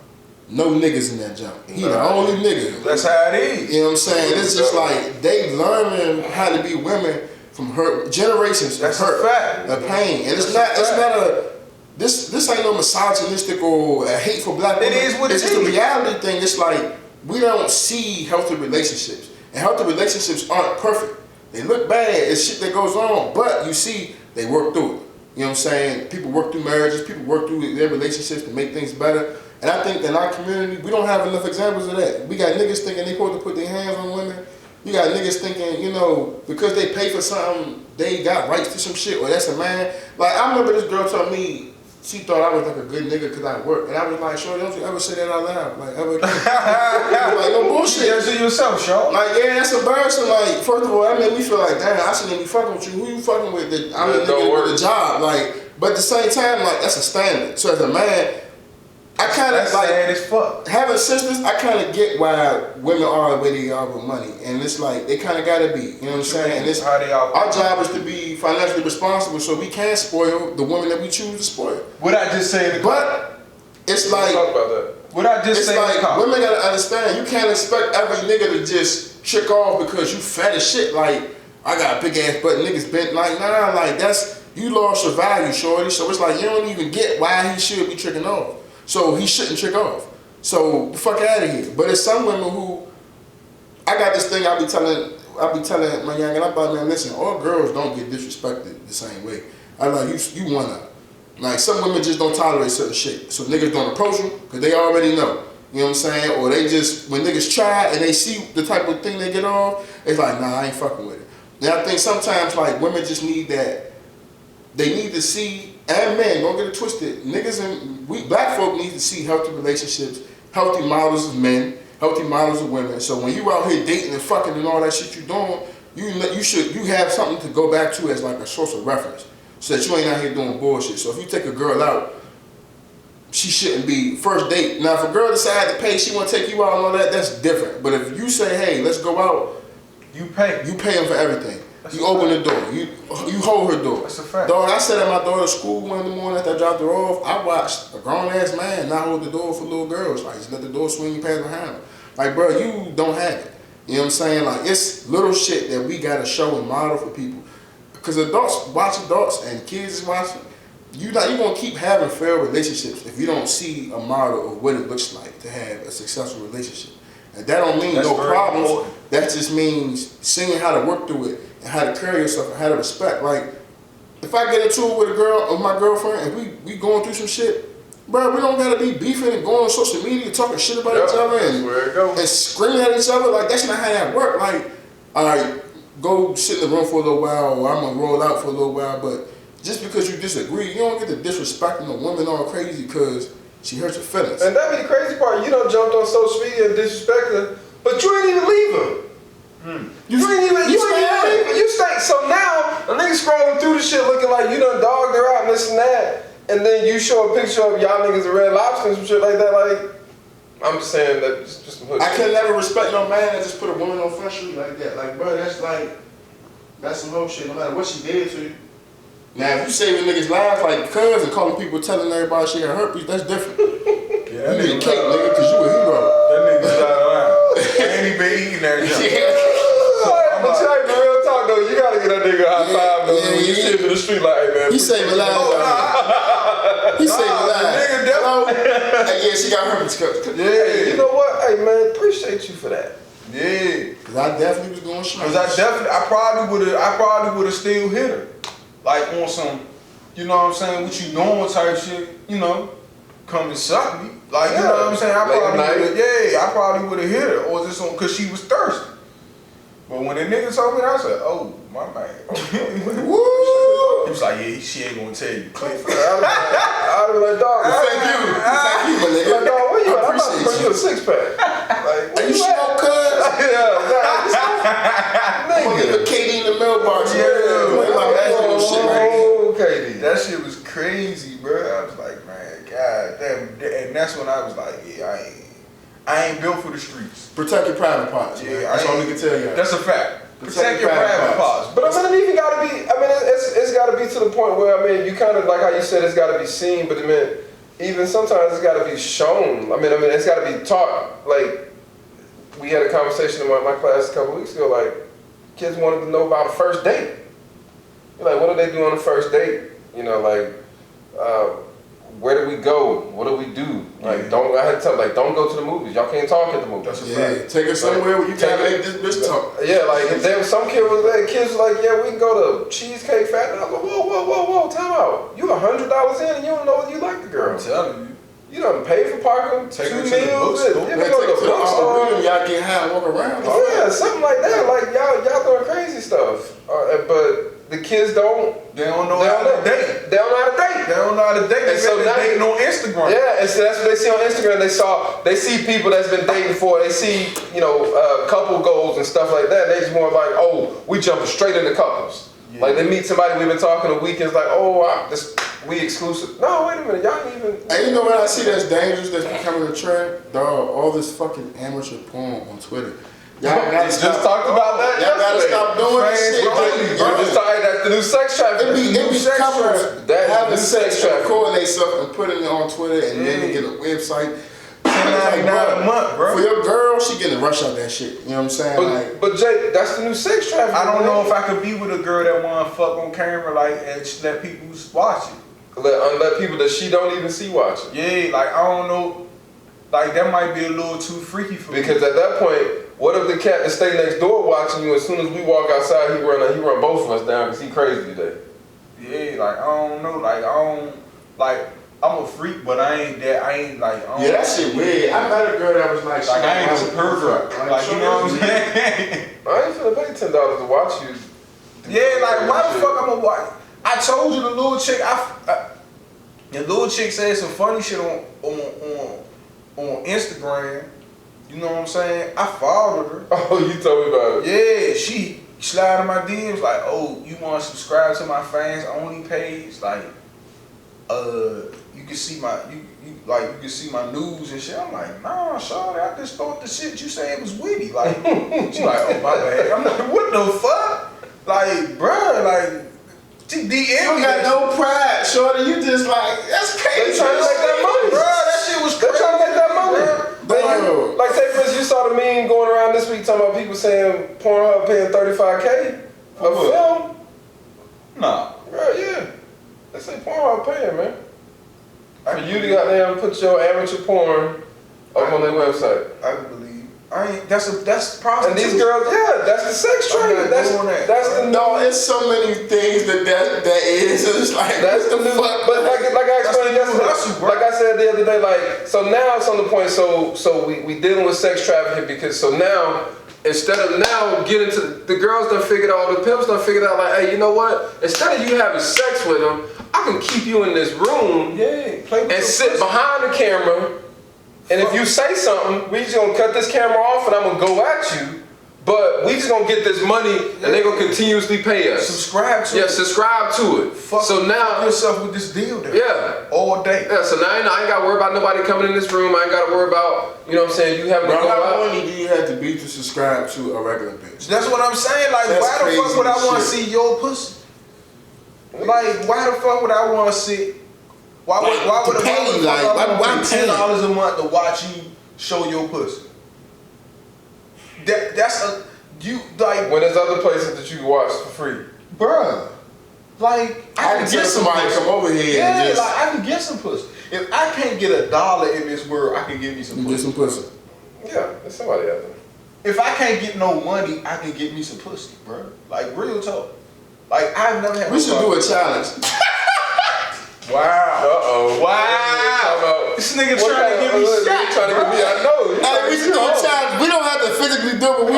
No niggas in that jump. He the only nigga. That's how it is. You know what I'm saying? It's just like they learning how to be women from her generations. That's of hurt, a fact. of pain, and it's not a. This ain't no misogynistic or a hateful black woman. It is what it is. It's just a reality thing. It's like we don't see healthy relationships, and healthy relationships aren't perfect. They look bad. It's shit that goes on, but you see they work through it. You know what I'm saying? People work through marriages. People work through their relationships to make things better. And I think in our community, we don't have enough examples of that. We got niggas thinking they supposed to put their hands on women. You got niggas thinking, you know, because they pay for something, they got rights to some shit, or that's a man. Like, I remember this girl told me, she thought I was like a good nigga because I work. And I was like, sure, don't you ever say that out loud. Like, ever again. Like, no bullshit. You gotta do yourself, Sean. Like, yeah, that's embarrassing. Like, first of all, that made me feel like, damn, I shouldn't be fucking with you. Who you fucking with? I'm a nigga with a job. Like, but at the same time, like, that's a standard. So as a man, I kind of like sad as fuck. Having sisters. I kind of get why women are the way they are with money, and it's like they kind of gotta be. You know what I'm saying? And it's how they are. Our job is to be financially responsible, so we can spoil the women that we choose to spoil. What I just say in the But it's like Talk about that. What I just it's say in the like car. women gotta understand. You can't expect every nigga to just trick off because you fat as shit. Like I got a big ass butt, niggas bent like nah. Like that's you lost your value, shorty. So it's like you don't even get why he should be tricking off. So he shouldn't trick off. So the fuck out of here. But it's some women who, I got this thing I be telling my young and I'm like, man, listen, all girls don't get disrespected the same way. I like you wanna. Like some women just don't tolerate certain shit. So niggas don't approach them because they already know. You know what I'm saying? Or they just, when niggas try and they see the type of thing they get off, it's like, nah, I ain't fucking with it. And I think sometimes like women just need that, they need to see and men, don't get it twisted. Niggas and black folk need to see healthy relationships, healthy models of men, healthy models of women. So when you out here dating and fucking and all that shit you doing, you have something to go back to as like a source of reference, so that you ain't out here doing bullshit. So if you take a girl out, she shouldn't be first date. Now if a girl decide to pay, she want to take you out and all that, that's different. But if you say, hey, let's go out, you pay them for everything. That's you open the door. You hold her door. That's a fact. Dog, I sat at my daughter's school one in the morning after I dropped her off. I watched a grown ass man not hold the door for little girls. Like, just let the door swing past behind him. Like, bro, you don't have it. You know what I'm saying? Like, it's little shit that we gotta show and model for people. Because adults watch adults and kids is watching. You're gonna keep having failed relationships if you don't see a model of what it looks like to have a successful relationship. And that don't mean no problems. Important. That just means seeing how to work through it and how to carry yourself and how to respect. Like, if I get into it with a girl, with my girlfriend, and we going through some shit, bro, we don't gotta be beefing and going on social media talking shit about each other and screaming at each other. Like, that's not how that work. Like, all right, go sit in the room for a little while, or I'm gonna roll out for a little while, but just because you disagree, you don't get to disrespecting a woman all crazy because she hurt your feelings. And that be the crazy part. You done jumped on social media and disrespected her, but you ain't even leave her. You ain't even leave her. You stay. So now a nigga scrolling through the shit looking like you done dogged her out and this and that, and then you show a picture of y'all niggas at Red Lobster and some shit like that. Like, I'm just saying that just some hood I shit. can never respect no man that just put a woman on Front Street like that. Like, bro, that's some whole shit. No matter what she did to you. Now, if you saving niggas' lives like cuz and calling people, telling everybody she got herpes, that's different. Yeah, you need a cake, nigga, because you a hero. That nigga's out of line. And he been eating that shit. But you ain't the real talk though. You gotta get that nigga a high five though. When you see him in the street like, hey man. He saving lives. He saving lives. Nigga, hey, yeah, she got herpes. Yeah. You know what? Hey man, appreciate you for that. Yeah. Cause I definitely was going straight. Cause I probably would have still hit her. Like on some, you know what I'm saying, what you doing type shit, you know, come and suck me. Like, you know what I'm saying? I probably would have hit her. Or just on, cause she was thirsty. But when the nigga told me that, I said, oh, my man. Woo! He was like, yeah, she ain't gonna tell you. I was like, dog, thank you, my nigga. Like, dog, where you at? I'm about to bring you a six pack. Like, are you sure, cuz? I'm gonna give a KD in the mailbox. KD. That shit was crazy, bro. I was like, man, god damn. And that's when I was like, yeah, I ain't built for the streets. Protect your private parts. Yeah, that's all we can tell you. That's a fact. Protect your private parts. But I mean, it even gotta be. I mean, it's gotta be to the point where I mean, you kind of like how you said it's gotta be seen, but I mean, even sometimes it's gotta be shown. I mean, it's gotta be taught. Like, we had a conversation in my class a couple weeks ago. Like, kids wanted to know about a first date. Like, what do they do on the first date? You know, like, where do we go? What do we do? Like, I had to tell them, like, don't go to the movies. Y'all can't talk at the movies. That's a fact. Take us somewhere where you can't make this bitch talk. Yeah, like, if there was some kids was like, yeah, we can go to Cheesecake Factory. I was like, whoa, time out. You $100 in and you don't know whether you like the girl. I'm telling you. You done paid for parking, take 2 her meals. To the bookstore. Yeah, go to the bookstore. Y'all get high and walk around. Yeah, something like that. Like, y'all doing crazy stuff. But the kids don't. They don't know how to date. They don't know how to date. They don't know how to date. They so dating on Instagram. Yeah, and so that's what they see on Instagram. They see people that's been dating for. They see, you know, couple goals and stuff like that. They just more like, oh, we jumping straight into couples. Yeah. Like they meet somebody we've been talking a weekend. It's like, oh, we exclusive. No, wait a minute, y'all ain't even. And you know what I see that's dangerous? That's becoming a trend. Dog, all this fucking amateur porn on Twitter. Y'all gotta stop. Just talked about that. Y'all gotta stop doing that shit. Just talking. That's the new sex trafficking. It be couples having sex trafficking. Recording themselves and putting it on Twitter, and then they get a website. $10.99 a month, bro. For your girl, she getting a rush out that shit. You know what I'm saying? But Jay, that's the new sex trafficking. I don't know if I could be with a girl that wanna fuck on camera like and let people watch it. Let people that she don't even see watching. Yeah, like I don't know. Like that might be a little too freaky for me. Because at that point, what if the cat that stay next door watching you? As soon as we walk outside, he run both of us down because he crazy today. Yeah, like I don't know, I'm a freak, but I ain't like. Yeah, that shit weird. I met a girl that was like I ain't a pervert. Like you know what I'm saying? I ain't finna pay $10 to watch you. Yeah, like why the fuck I'm gonna watch? I told you the little chick. And little chick said some funny shit on Instagram. You know what I'm saying? I followed her. Oh, you told me about it. Yeah, she slide in my DMs like, oh, you want to subscribe to my fans only page? Like, you can see my you can see my news and shit. I'm like, nah, shawty, I just thought the shit you said was witty. Like, she like, oh my bad. I'm like, what the fuck? Like, bruh, like. You got no pride, shorty. You just like, that's crazy. They trying to make that money. Bro, that shit was crazy. They trying to make that money. Bro. Like, say for instance, you saw the meme going around this week talking about people saying Pornhub paying $35K a film. Nah. Bro, yeah. They say Pornhub paying, man. For you to goddamn put your amateur porn up on their website. I can believe. That's prostitution. And these girls, yeah, that's the sex trade. That's the no. It's so many things that is. It's like that's the new. But like I explained yesterday, like I said the other day, like so now it's on the point. So we dealing with sex trafficking because so now instead of now getting to the girls done figured out, the pimps done figured out like, hey, you know what? Instead of you having sex with them, I can keep you in this room and sit behind the camera. And if you say something, we just gonna cut this camera off and I'm gonna go at you. But we just gonna get this money and they gonna continuously pay us. Subscribe to it. Yeah, subscribe to it. So now yourself with this deal there. Yeah. All day. Yeah, so now I ain't gotta worry about nobody coming in this room. I ain't gotta worry about, you know what I'm saying, you having to go out. How money do you have to be to subscribe to a regular bitch? That's what I'm saying. Like, that's why the fuck would I wanna see your pussy? Like, why the fuck would I wanna see? Why would I pay $10 a month to watch you show your pussy? That's a you like when there's other places that you can watch for free, bruh. Like I can get somebody to come over here. Yeah, and just, like I can get some pussy. If I can't get $1 in this world, I can get me some pussy. Get some pussy. Yeah, there's somebody out there. If I can't get no money, I can get me some pussy, bro. Like real talk. Like I've never had. We should do a challenge. Wow. Uh-oh. Wow. This nigga trying to get me shot. Trying to get me, I know. Hey, we should do a challenge. We don't have to physically do it,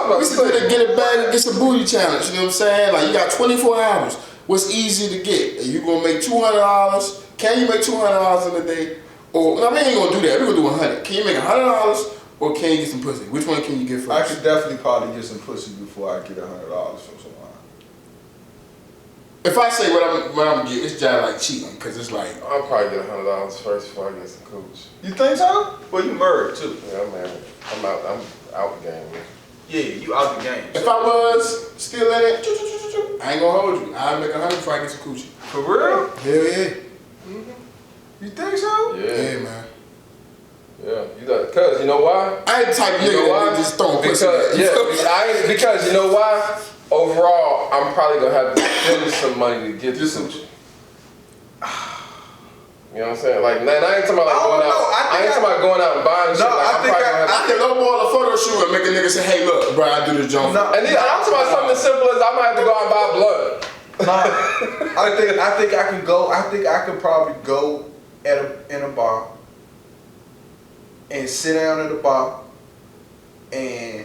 but we should do the get it back and get some booty challenge. You know what I'm saying? Like you got 24 hours. What's easy to get? Are you gonna make $200? Can you make $200 in a day? Or no, we ain't gonna do that. We're gonna do 100. Can you make $100 or can you get some pussy? Which one can you get first? I could definitely probably get some pussy before I get $100 from someone. If I say what I'm gonna get, it's just like cheating, cause it's like I'll probably get $100 first before I get some cooch. You think so? Well, you married too. Yeah, I'm married. I'm out the game, man. Yeah, you out the game. If I was still in it, I ain't gonna hold you. I'll make 100 before I get some coochie. For real? Hell yeah. You think so? Yeah, man. Yeah, cause you know why? I ain't the type of nigga that just throwing pussy. Because you know why? Overall, I'm probably gonna have to spend some money to get this coochie. You know what I'm saying? Like, I ain't talking about like going out. I ain't talking about going out and buying shit. Like, I can lowball a photo shoot and make a nigga say, "Hey, look, bro, I do this jump." And then I'm talking about something as simple as I might have to go out and buy blood. I think I can go. I think I could probably go in a bar and sit down at the bar and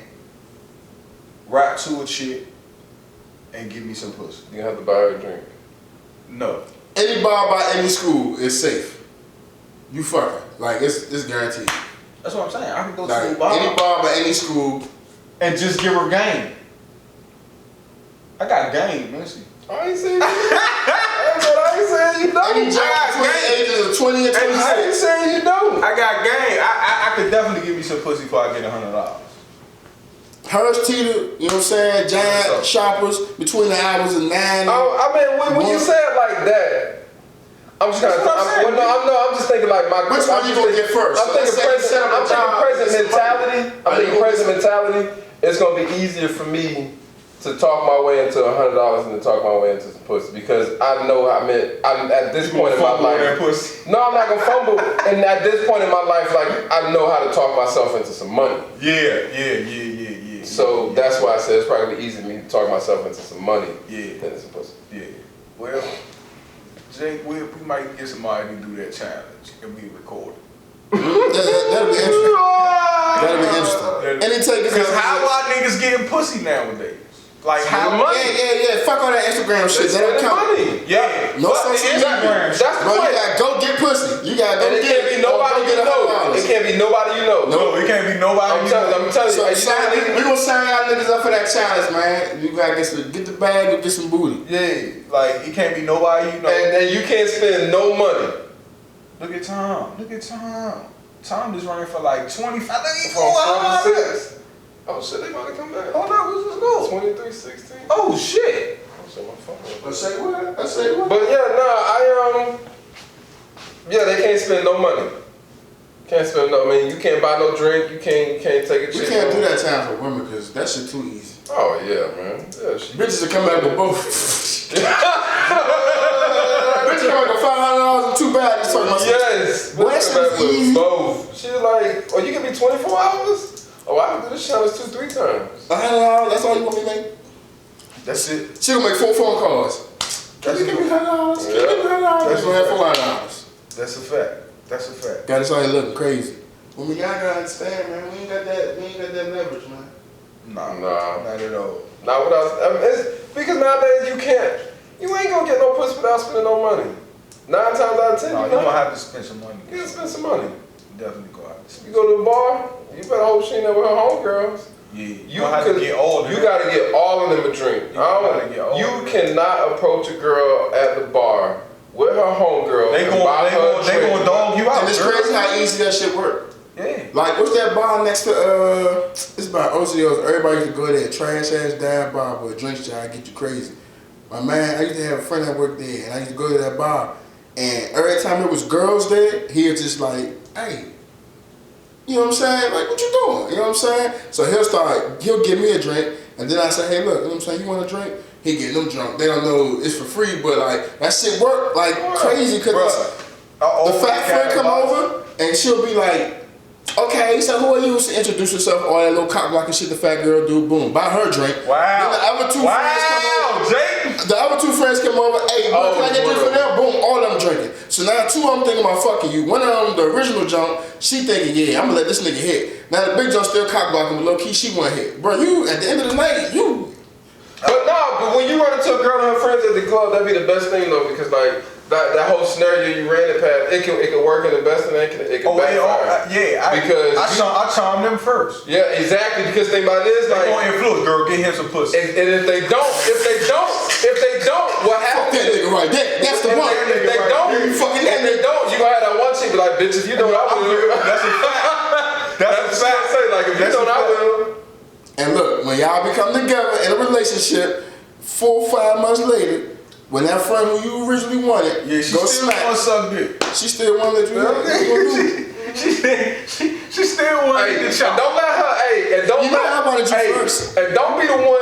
rap to a chick and give me some pussy. You have to buy her a drink. No. Any bar by any school is safe. You fucking like it's guaranteed. That's what I'm saying. I can go like, to a bar. Any bar by any school and just give her game. I got game, man. I ain't saying you. I ain't saying you don't. Any job between the ages of 20 and 26. I ain't saying you don't. I got game. I could definitely give me some pussy before I get $100. Hearst Teeter, you know what I'm saying? Giant shoppers between the hours of 9. I mean, when you say it like that, I'm just kind of. I'm just thinking like my. Which one you gonna get first? I'm thinking present mentality. I'm thinking present mentality. It's gonna be easier for me to talk my way into $100 than to talk my way into some pussy because I know I'm at this point in my life. No, I'm not gonna fumble. And at this point in my life, like I know how to talk myself into some money. Yeah. So that's why I said it's probably easier for me to talk myself into some money than some pussy. Yeah. Well, Jake, we might get somebody to do that challenge and we record it. That'll be interesting. That'll be interesting. Because how are niggas getting pussy nowadays? Like how money. Yeah. Fuck all that Instagram shit. That don't count. Money. Yeah. No social media. That's the Bro, point. you gotta go get pussy. You gotta go And it get can't be nobody you know. It can't be nobody you know. No, it can't be nobody. I'm telling you. We gonna sign y'all niggas up for that challenge, man. You gotta get the bag or get some booty. Yeah, like it can't be nobody you know. And you can't spend no money. Look at Tom. Tom is running for like 25. From 46. Oh shit, they about to come back. Hold on, what's this go? 23-16. Oh shit. Oh shit, my phone. I say what? But yeah, yeah, they can't spend no money. I mean, you can't buy no drink. You can't take a chick. We can't do that time for women because that shit too easy. Oh yeah, man. Yeah, Bitches will come back with both. Bitches come back with $500 and 2 bags. Yes. Boy, that shit is easy. Both. She's like, oh, you can be 24 hours? Oh, I can do this challenge 2-3 times. $100, that's all you want me to make? That's it. She gonna make 4 phone calls. That's Give me $100. Yeah. Give me $100. That's gonna have $400. That's a fact. Got us all here looking crazy. Well, y'all gotta understand, man. We ain't got that leverage, man. Nah, not at all. Not without. I mean, it's because nowadays you ain't gonna get no pussy without spending no money. 9 times out of 10, No, you you gonna have to spend some money. You gotta spend some money. Definitely go out. You go to the bar, you better hope she ain't there with her homegirls. Yeah, You have to get all of them. You gotta get all of them a drink. You cannot approach a girl at the bar with her homegirl. They gonna dog you out. And it's crazy how easy that shit work. Yeah. Like, what's that bar next to, it's by OCO's. Everybody used to go there, trash ass dive bar where drinks try to get you crazy. My man, I used to have a friend that worked there, and I used to go to that bar, and every time there was girls there, he was just like, hey, you know what I'm saying? Like, what you doing? You know what I'm saying? So he'll give me a drink, and then I say, hey, look, you know what I'm saying? You want a drink? He get them drunk. They don't know it's for free, but like, that shit work like crazy, because the fat friend come over, and she'll be like, okay, so who are you? To introduce yourself, all that little cock blocking shit the fat girl do, boom, buy her drink. Wow. Then the other two friends come over. Jake. The other 2 friends come over, hey, bro, can I get drink for them? Boom, all of them drinking. So now 2 of them thinking about fucking you. One of them, the original junk, she thinking, yeah, I'm gonna let this nigga hit. Now the big junk still cock blocking, but low key she want hit. Bro, you, at the end of the night, you. But when you run into a girl and her friends at the club, that'd be the best thing though, because like, that whole scenario you ran it past, it can work in the best and it can backfire. I charm them first. Yeah, exactly. Because think about this, like, they gonna influence, girl, get him some pussy. And if they don't, what happens? Fuck that nigga right there. That's the one. If they don't, you gonna have that one chick be like, bitch, if you don't, I will. That's a fact. That's a fact. Say like, if you don't, I will. And look, when y'all become together in a relationship, 4 or 5 months later, when that friend who you originally wanted, yeah, she go still smack. wanna suck dick. She still wanna let you know. She still wanna get the chop. Don't let her. Hey, and don't you know I wanted you first. And don't be the one.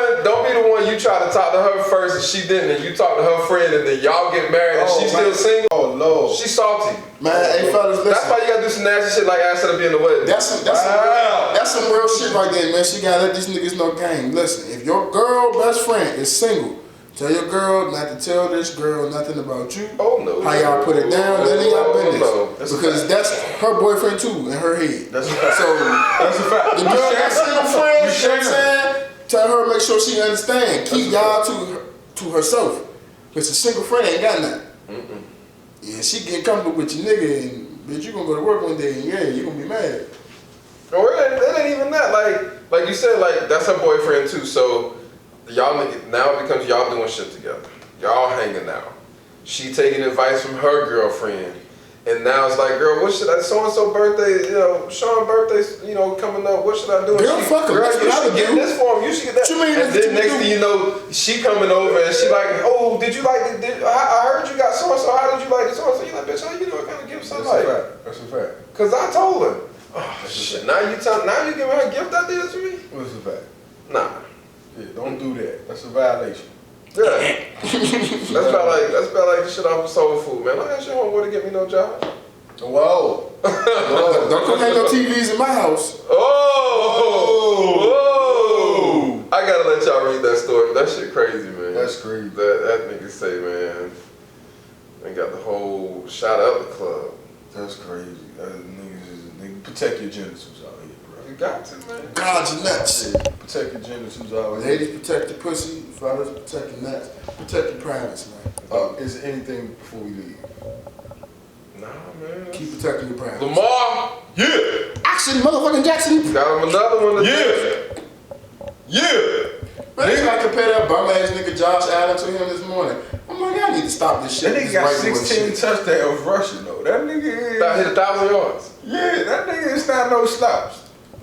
You try to talk to her first and she didn't, and you talk to her friend and then y'all get married and she's still single. Oh Lord. She's salty. Man, hey fellas, listen. That's why you gotta do some nasty shit like ask her to be in the wedding. That's some real shit right there, man. She gotta let these niggas know game. Listen, if your girl best friend is single, tell your girl not to tell this girl nothing about you. Oh no. How y'all put it down, none of y'all business. No. Because that's her boyfriend too in her head. That's a fact. So that's a fact. the girl got single friends, you know what I'm saying? Tell her, make sure she understand. Keep y'all to herself. Because a single friend ain't got nothing. Yeah, she get comfortable with your nigga and bitch, you gonna go to work one day and yeah, you gonna be mad. Or it ain't even that. Like you said, like that's her boyfriend too. So y'all now it becomes y'all doing shit together. Y'all hanging out. She taking advice from her girlfriend. And now it's like, girl, what should I, so-and-so birthday, Sean's birthday's, coming up, what should I do? Girl, fuck him. Girl, you should get this for him, you should get that. And then next thing you know, she coming over and she like, oh, did you like it? I heard you got so-and-so, how did you like this? So-and-so, you like, bitch, how you know I kind of give something like that? That's a fact. Because I told her. Oh, shit, now you giving her a gift ideas to me? What's the fact? Nah. Yeah, don't do that. That's a violation. Yeah. That's about like the shit off of soul food, man. Don't ask your homeboy to get me no job. Whoa. Don't come hang no TVs in my house. Oh. I gotta let y'all read that story. That shit crazy, man. That's crazy. That nigga say, man, they got the whole shot up the club. That's crazy. Niggas protect your genitals out here, bro. got to, man. God, your nuts. Protect your genitals always. Ladies, protect your pussy. Fellas, protect your nuts. Protect your privacy, man. Is there anything before we leave? Nah, man. Keep protecting your privacy. Lamar, yeah. Action, motherfucking Jackson. Got him another one. Yeah. Man, they trying to compare that bum ass nigga Josh Allen to him this morning. I'm like, y'all need to stop this shit. That nigga This got white boy 16 shit. touchdowns rushing though. That nigga is. About hit 1,000 yards. Yeah, that nigga is not no slouch.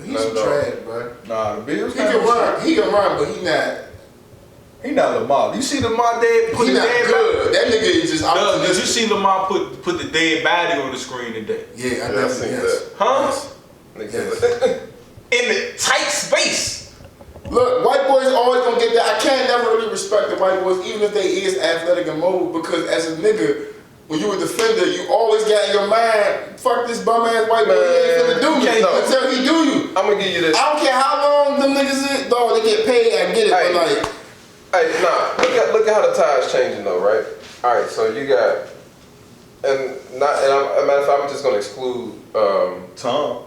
He's some trash, bro. Nah, the Bills. He can run. He can run, but he not. He not Lamar. You see Lamar dead? Put He the not dead good. That nigga is just. Doug, did you see Lamar put the dead body on the screen today? Yeah, I Yeah, I never seen yes. that. Huh? Nigga. In the tight space. Look, white boys always gonna get that. I can't never really respect the white boys, even if they is athletic and mobile, because as a nigga, when you a defender, you always got in your mind, fuck this bum ass white boy, he ain't finna do me until he do you. I'm gonna give you this. I don't care how long them niggas is, dog, they get paid, I get it, Hey. but like, Hey, nah. Look at how the tide's changing though, right? All right, so you got, and a matter of fact, I'm just gonna exclude. Tom.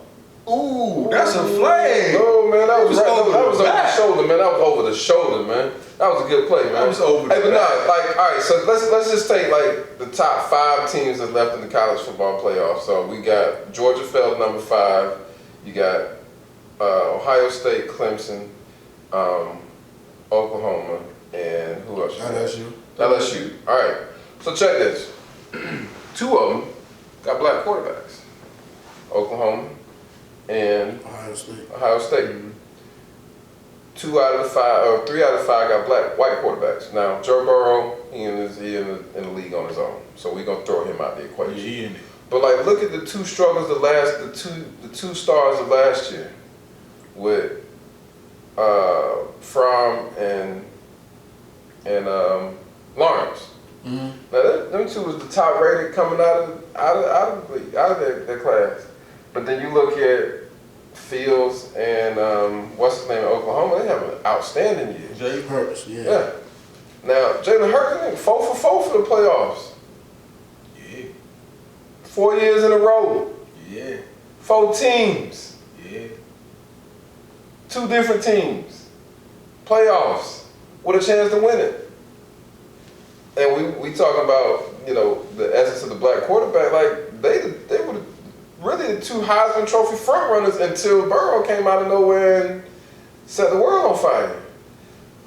Ooh, that's a flag. No, man, that was That was right. over That the was over the back. shoulder, man. That was over the shoulder, man. That was a good play, man. That was over the Hey, but back. nah, like, all right. So let's just take like the top 5 teams that's left in the college football playoffs. So we got Georgia fell to number 5. You got Ohio State, Clemson, Oklahoma, and who else? LSU. LSU. All right. So check this. 2 of them got black quarterbacks. Oklahoma and Ohio State. 2 out of the 5, or 3 out of 5 got white quarterbacks. Now Joe Burrow, he in the league on his own, so we're gonna throw him out the equation. He in it. But like, look at the 2 struggles the two stars of last year with Fromm and Lawrence. Mm-hmm. Now them 2 was the top rated coming out of their class. But then you look at Fields and what's his name in Oklahoma, they have an outstanding year. Jalen Hurts, Yeah. Now Jalen Hurts, 4 for 4 for the playoffs. Yeah. 4 years in a row. Yeah. 4 teams. Yeah. 2 different teams. Playoffs with a chance to win it. And we talking about, you know, the essence of the black quarterback. Like they were really the 2 Heisman Trophy front runners until Burrow came out of nowhere and set the world on fire.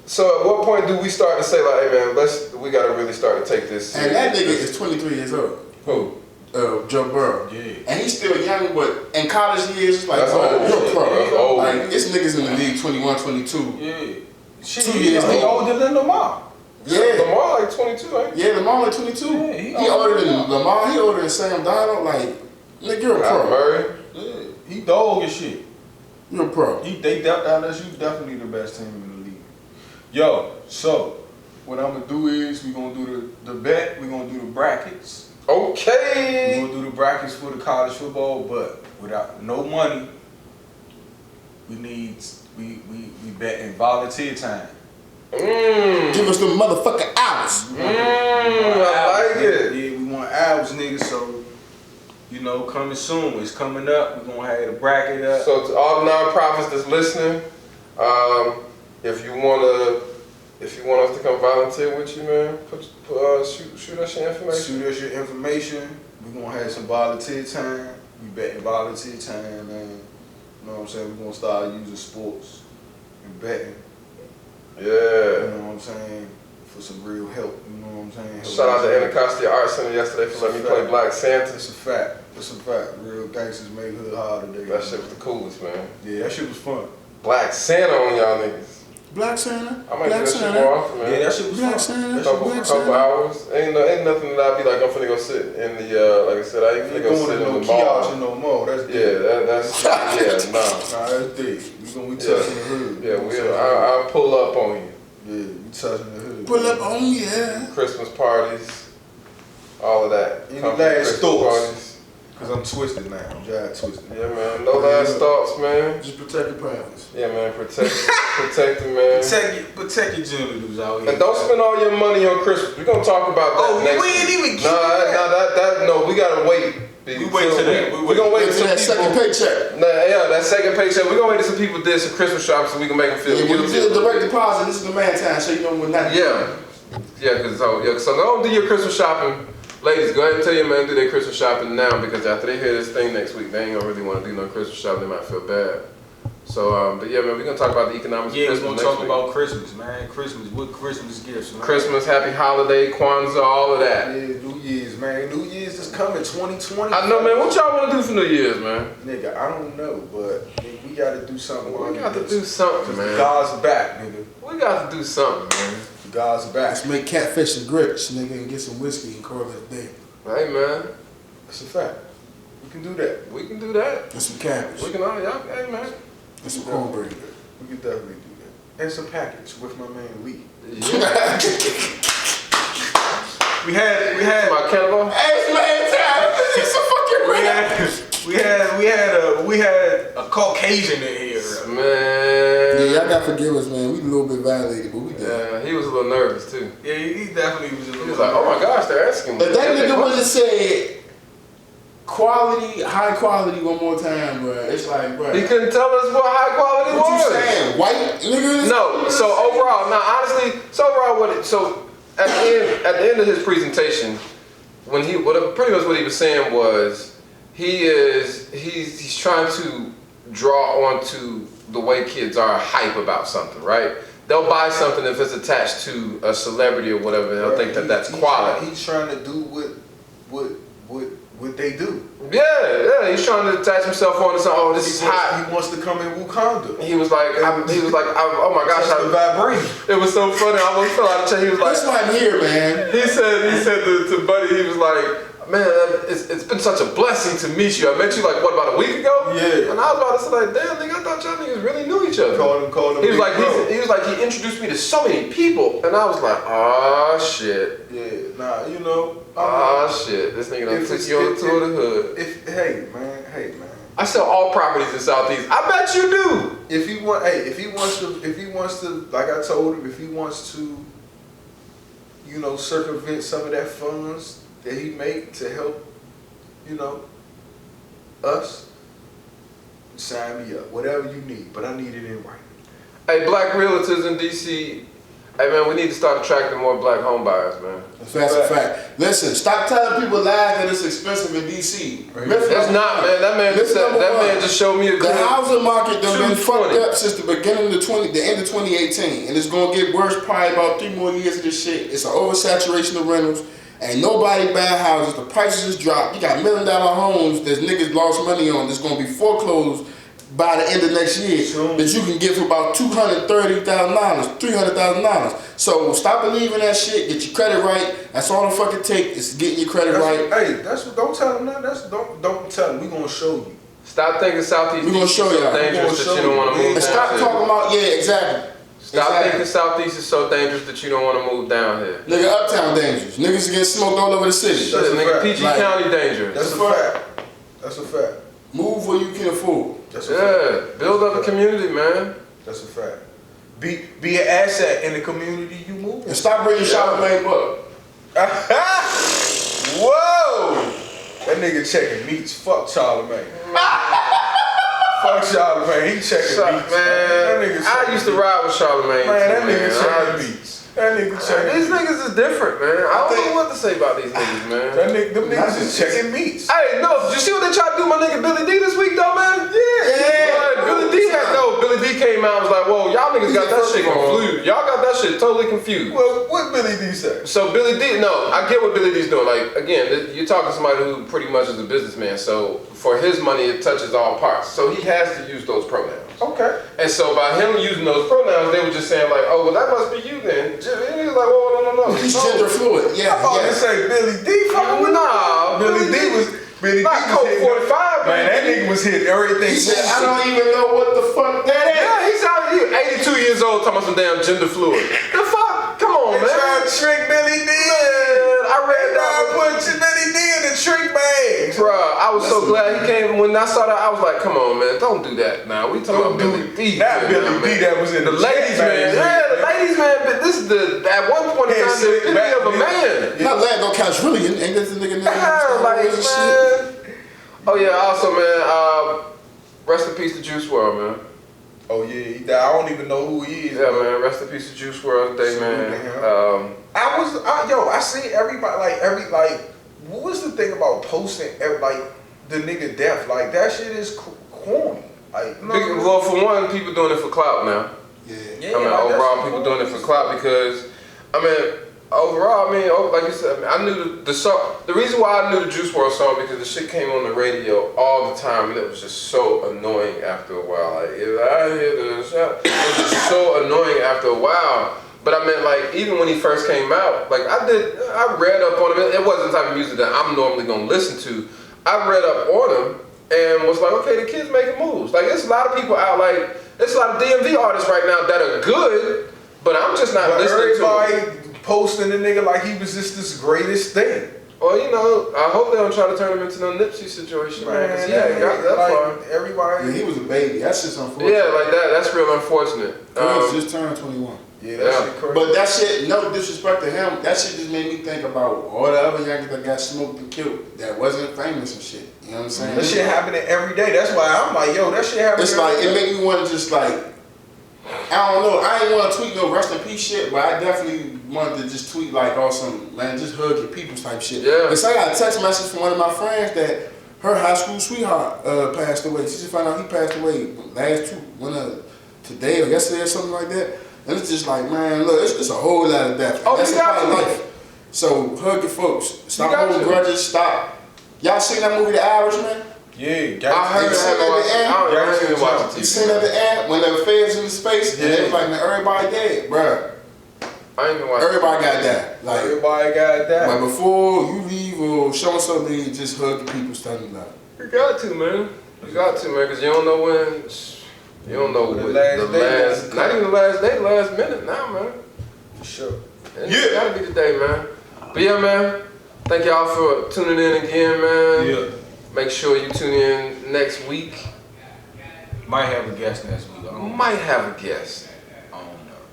So at what point do we start to say like, hey man, we got to really start to take this and that nigga is 23 years old. Who? Joe Burrow. Yeah. And he's still young, but in college years, it's like, That's bro, old. you're a pro. That's old. Like, it's niggas in the league 21, 22. Yeah. Shit, 2 he years he old. older than Lamar. Yeah. Lamar like 22, ain't he? Yeah, Lamar like 22. Yeah, he older than Lamar, he older than Sam Darnold. Like, nigga, you're a Kyler pro. Murray. Yeah. He dog as shit. You're a pro. LSU definitely the best team in the league. Yo, so what I'm gonna do is we gonna do the bet. We gonna do the brackets. Okay. We gonna do the brackets for the college football, but without no money. We bet in volunteer time. Give us the motherfucking hours. I like it. Yeah, we want hours, niggas. So you know, coming soon. It's coming up. We're gonna have the bracket up. So to all the nonprofits that's listening, if you want us to come volunteer with you, man, shoot us your information. Shoot us your information. We're gonna have some volunteer time. We betting volunteer time, man. You know what I'm saying? We're gonna start using sports and betting. Yeah. You know what I'm saying? For some real help. You know what I'm saying? Shout out to Anacostia Art Center yesterday for letting me play Black Santa. It's a fact. It's a fact. Real gangsters made hood hard today. That shit was the coolest, man. Yeah, that shit was fun. Black Santa on y'all niggas. Black Santa. I might do Black that shit Santa. more often, man. Yeah, that shit was Black fun. Santa. That shit was Black fun. Couple hours. Ain't nothing that I'd be like, I'm finna go sit in the, like I said, I ain't We finna go going sit to in no the kiosk mall. no more. That's Yeah, dead. that's, yeah, nah. Nah, that's dead. We gonna be touching the hood. Yeah, I'll pull up on you. Yeah, we touching the hood. Pull up on me, yeah. Christmas parties, all of that. Any Come to last Christmas thoughts? parties. Cause I'm twisted now. I'm jive twisted. Yeah, man. No last thoughts, man. Just protect your privacy. Yeah, man. Protect it, man. Protect your genitals out here. And don't spend all your money on Christmas. We're gonna talk about that next we ain't week. even get that. No, we gotta wait We wait till that. We're gonna wait till that second paycheck. That second paycheck. We're gonna wait till some people did some Christmas shopping so we can make them feel When you guilty. did a direct deposit, this is the man time, so you know when that. So go do your Christmas shopping. Ladies, go ahead and tell your man do their Christmas shopping now, because after they hear this thing next week, they ain't gonna really want to do no Christmas shopping. They might feel bad. So, but yeah, man, we're gonna talk about the economics of Christmas. We're gonna talk about Christmas, man. What Christmas gifts, man. Christmas, happy holiday, Kwanzaa, all of that. Yeah, New Year's, man. New Year's is coming, 2020. I know, man. What y'all want to do for New Year's, man? Nigga, I don't know, but nigga, we gotta do something. We got to do something, man. God's back, nigga. We got to do something, man. God's back. Let's make catfish and grits, nigga, and get some whiskey and call it a day. Hey, man. That's a fact. We can do that. We can do that. And some cabbage. We can all, y'all, hey, man. And some cornbread. We can definitely do that. And some package with my man Lee. Yeah. We had My cannibal. Hey, man, time. It's a fucking we had a Caucasian in here. Man. Yeah, y'all gotta forgive us, man. We a little bit violated, but we did. Yeah, he was a little nervous, too. Yeah, he definitely was a little. He was like, oh my gosh, they're asking me. If that nigga would have said quality, high quality one more time, bro, it's like, bro. He couldn't tell us what high quality What was. you saying? White niggas? No, so overall, at the end of his presentation, pretty much what he was saying was, he's trying to draw onto the way kids are hype about something, right? They'll buy something if it's attached to a celebrity or whatever, and they'll think that's quality. He's trying to do what they do. Yeah, he's trying to attach himself onto something. Oh, this is hot. He wants to come in Wakanda. He was like, oh my gosh, Touch the vibration. it was so funny. I almost fell out of chair. He was like, That's why I'm here, man. he said to Buddy, he was like, man, it's been such a blessing to meet you. I met you like, what, about a week ago? Yeah. And I was about to say, like, damn, nigga, I thought y'all niggas really knew each other. Called him He was big like, bro. he introduced me to so many people. And I was like, oh shit. Yeah, nah, you know. Oh shit. This nigga done took you on the tour of the hood. Hey man. I sell all properties in Southeast. I bet you do. If he wants to, like I told him, if he wants to, you know, circumvent some of that funds that he make to help, you know, us, sign me up. Whatever you need, but I need it in writing. Hey, black realtors in DC. Hey man, we need to start attracting more black home buyers, man. That's a fact. Listen, stop telling people lies that it's expensive in DC. It's not, man. That man just showed me a The crib. housing market done been fucked 220. up since the beginning of the end of 2018, and it's gonna get worse probably about 3 more years of this shit. It's an oversaturation of rentals. Ain't nobody buying houses. The prices just dropped. You got $1 million homes that niggas lost money on that's gonna be foreclosed by the end of next year that you can get for about $230,000, $300,000. So stop believing that shit. Get your credit right. That's all the fucking take is getting your credit right. Hey, don't tell him that. Don't tell him. We gonna show you. Stop thinking Southeast We gonna is show so y'all. dangerous that you don't want to move And stop down talking here. about exactly. Stop thinking Southeast is so dangerous that you don't want to move down here. Nigga, uptown dangerous. Niggas get smoked all over the city. Shit, That's a nigga, fact. PG Like, County dangerous. That's a fact. That's a fact. Move where you can afford. That's a fact. Build up a community, man. That's a fact. Be an asset in the community you move in. And stop bringing Charlamagne up. Whoa! That nigga checking meats. Fuck Charlamagne. Fuck Charlamagne. He checking meats. That nigga I used to ride with Charlamagne. Man, that too, nigga man. checking meats. That nigga checking These meats. niggas is different, man. I don't know what to say about these niggas, man. Them niggas is checking meats. Hey, no, did you see what they tried to do with my nigga Billy D this week, though, man? Yeah. Billy D came out and was like, whoa, y'all niggas got that shit confused. Y'all got that shit totally confused. Well, what Billy D say? So Billy D, no, I get what Billy D's doing. Like, again, you're talking to somebody who pretty much is a businessman. So for his money, it touches all parts. So he has to use those pronouns. Okay. And so by him using those pronouns, they were just saying like, oh, well, that must be you then. And he was like, well, no. He's gender fluid. Yeah. I thought they say Billy D fucking with Nah, Billy D was not Coke 45, man. That nigga was hitting everything. He said, I don't even know what the fuck that is. Yeah, he's out here, 82 years old, talking about some damn gender fluid. The fuck? Come on, They man. trying to trick Billy D. Man, I read that. Put Billy D in the trick bag. Bruh, I was so glad he came. When I saw that, I was like, come on, man, don't do that now. We talking about Billy D. Not Billy D that was in The ladies, man. Yeah, the ladies, man. But this is at one point in time, the epitome of a man. Not Lando Calrissian. Ain't that the nigga name? Like, man. Oh yeah, also man, rest in peace to Juiceworld, man. Oh yeah, I don't even know who he is. Yeah, man. Rest in peace to Juiceworld today, man. I see everybody what was the thing about posting the nigga death? Like that shit is corny. Like, well, for one, people doing it for clout now. Yeah. I mean, overall, people doing it for clout because, I mean, overall, like you said, I knew the song. The reason why I knew the Juiceworld song because the shit came on the radio all the time, and it was just so annoying after a while. Like, if I hear the shot, it was just so annoying after a while. But I mean, like, even when he first came out, like I read up on him. It wasn't the type of music that I'm normally gonna listen to. I read up on him and was like, okay, the kid's making moves. Like, there's a lot of people out, like, there's a lot of DMV artists right now that are good, but I'm just not listening to them. Posting the nigga like he was just this greatest thing. Well, you know, I hope they don't try to turn him into no Nipsey situation, man. Because he ain't got that far. Everybody. Yeah, he was a baby. That's just unfortunate. Yeah, like that. That's real unfortunate. He just turned 21. Yeah, that shit crazy. But that shit, no disrespect to him, that shit just made me think about all the other youngsters that got smoked and killed that wasn't famous and shit. You know what I'm saying? That shit happening every day. That's why I'm like, yo, that shit happening. It's like, it made me want to just like, I don't know, I ain't want to tweet no rest in peace shit, but I definitely wanted to just tweet like awesome, man, just hug your people type shit. Yeah. Because I got a text message from one of my friends that her high school sweetheart passed away. She just found out he passed away today or yesterday or something like that. And it's just like, man, look, it's a whole lot of death. Oh, that's you a part got of to. life. So hug your folks. Stop got holding to. grudges. Stop. Y'all seen that movie, The Irishman? Yeah, I heard that. You seen at the end when the feds in the space and they was like, man, everybody dead, bruh. I ain't even watching. Everybody got that. Like, everybody got that. But before you leave or show something, just hug the people standing up. You got to, man. You got to, man, because you don't know when. You don't know what the last, not even the last day, last minute now, man. For sure. And it gotta be the day, man. But yeah, man. Thank y'all for tuning in again, man. Yeah. Make sure you tune in next week. Might have a guest next week. I don't know. Might have a guest. I don't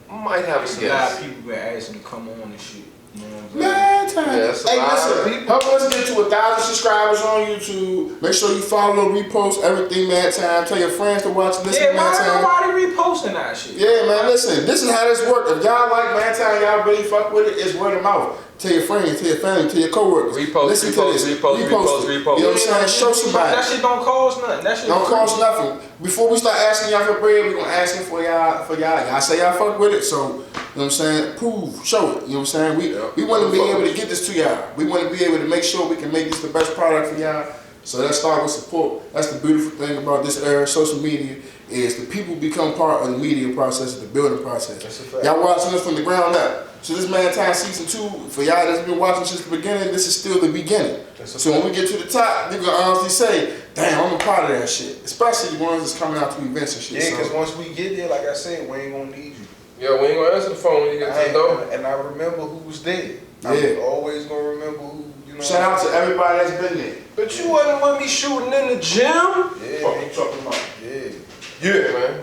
know. Might have a There's a lot of guest. people been asking to come on and shit. You know what I'm saying? Man, time. Yeah, that's a Hey, lot of listen, people. help us get to 1,000 subscribers on YouTube. Make sure you follow, repost everything, man. Time. Tell your friends to watch, listen, Yeah, man. why Time. nobody reposting that shit? Yeah, man, listen, this is how this works. If y'all like Man Time, y'all really fuck with it, it's word of mouth. Tell your friends, tell your family, tell your coworkers. Repost, listen repost, to this. repost, repost, it. repost. You know what I'm saying? Show somebody. That shit don't cost nothing. That shit Don't cost nothing. Before we start asking y'all for bread, we gonna ask for y'all. Y'all say y'all fuck with it, so you know what I'm saying? Prove, show it. You know what I'm saying? We want to be able to get this to y'all. We want to be able to make sure we can make this the best product for y'all. So let's start with support. That's the beautiful thing about this era, social media, is the people become part of the media process, the building process. That's a fact. Y'all watching this from the ground up. So this Man Time Season 2, for y'all that's been watching since the beginning, this is still the beginning. So when we get to the top, you can honestly say, damn, I'm a part of that shit. Especially the ones that's coming out to events and shit. Yeah, because once we get there, like I said, we ain't gonna need you. Yeah, we ain't gonna answer the phone when you get to the door. And I remember who was there. Yeah. I'm always gonna remember who, you know. Shout out to everybody that's been there. But you wasn't with me shooting in the gym? Yeah, Fuck you talking about? yeah. Yeah, man.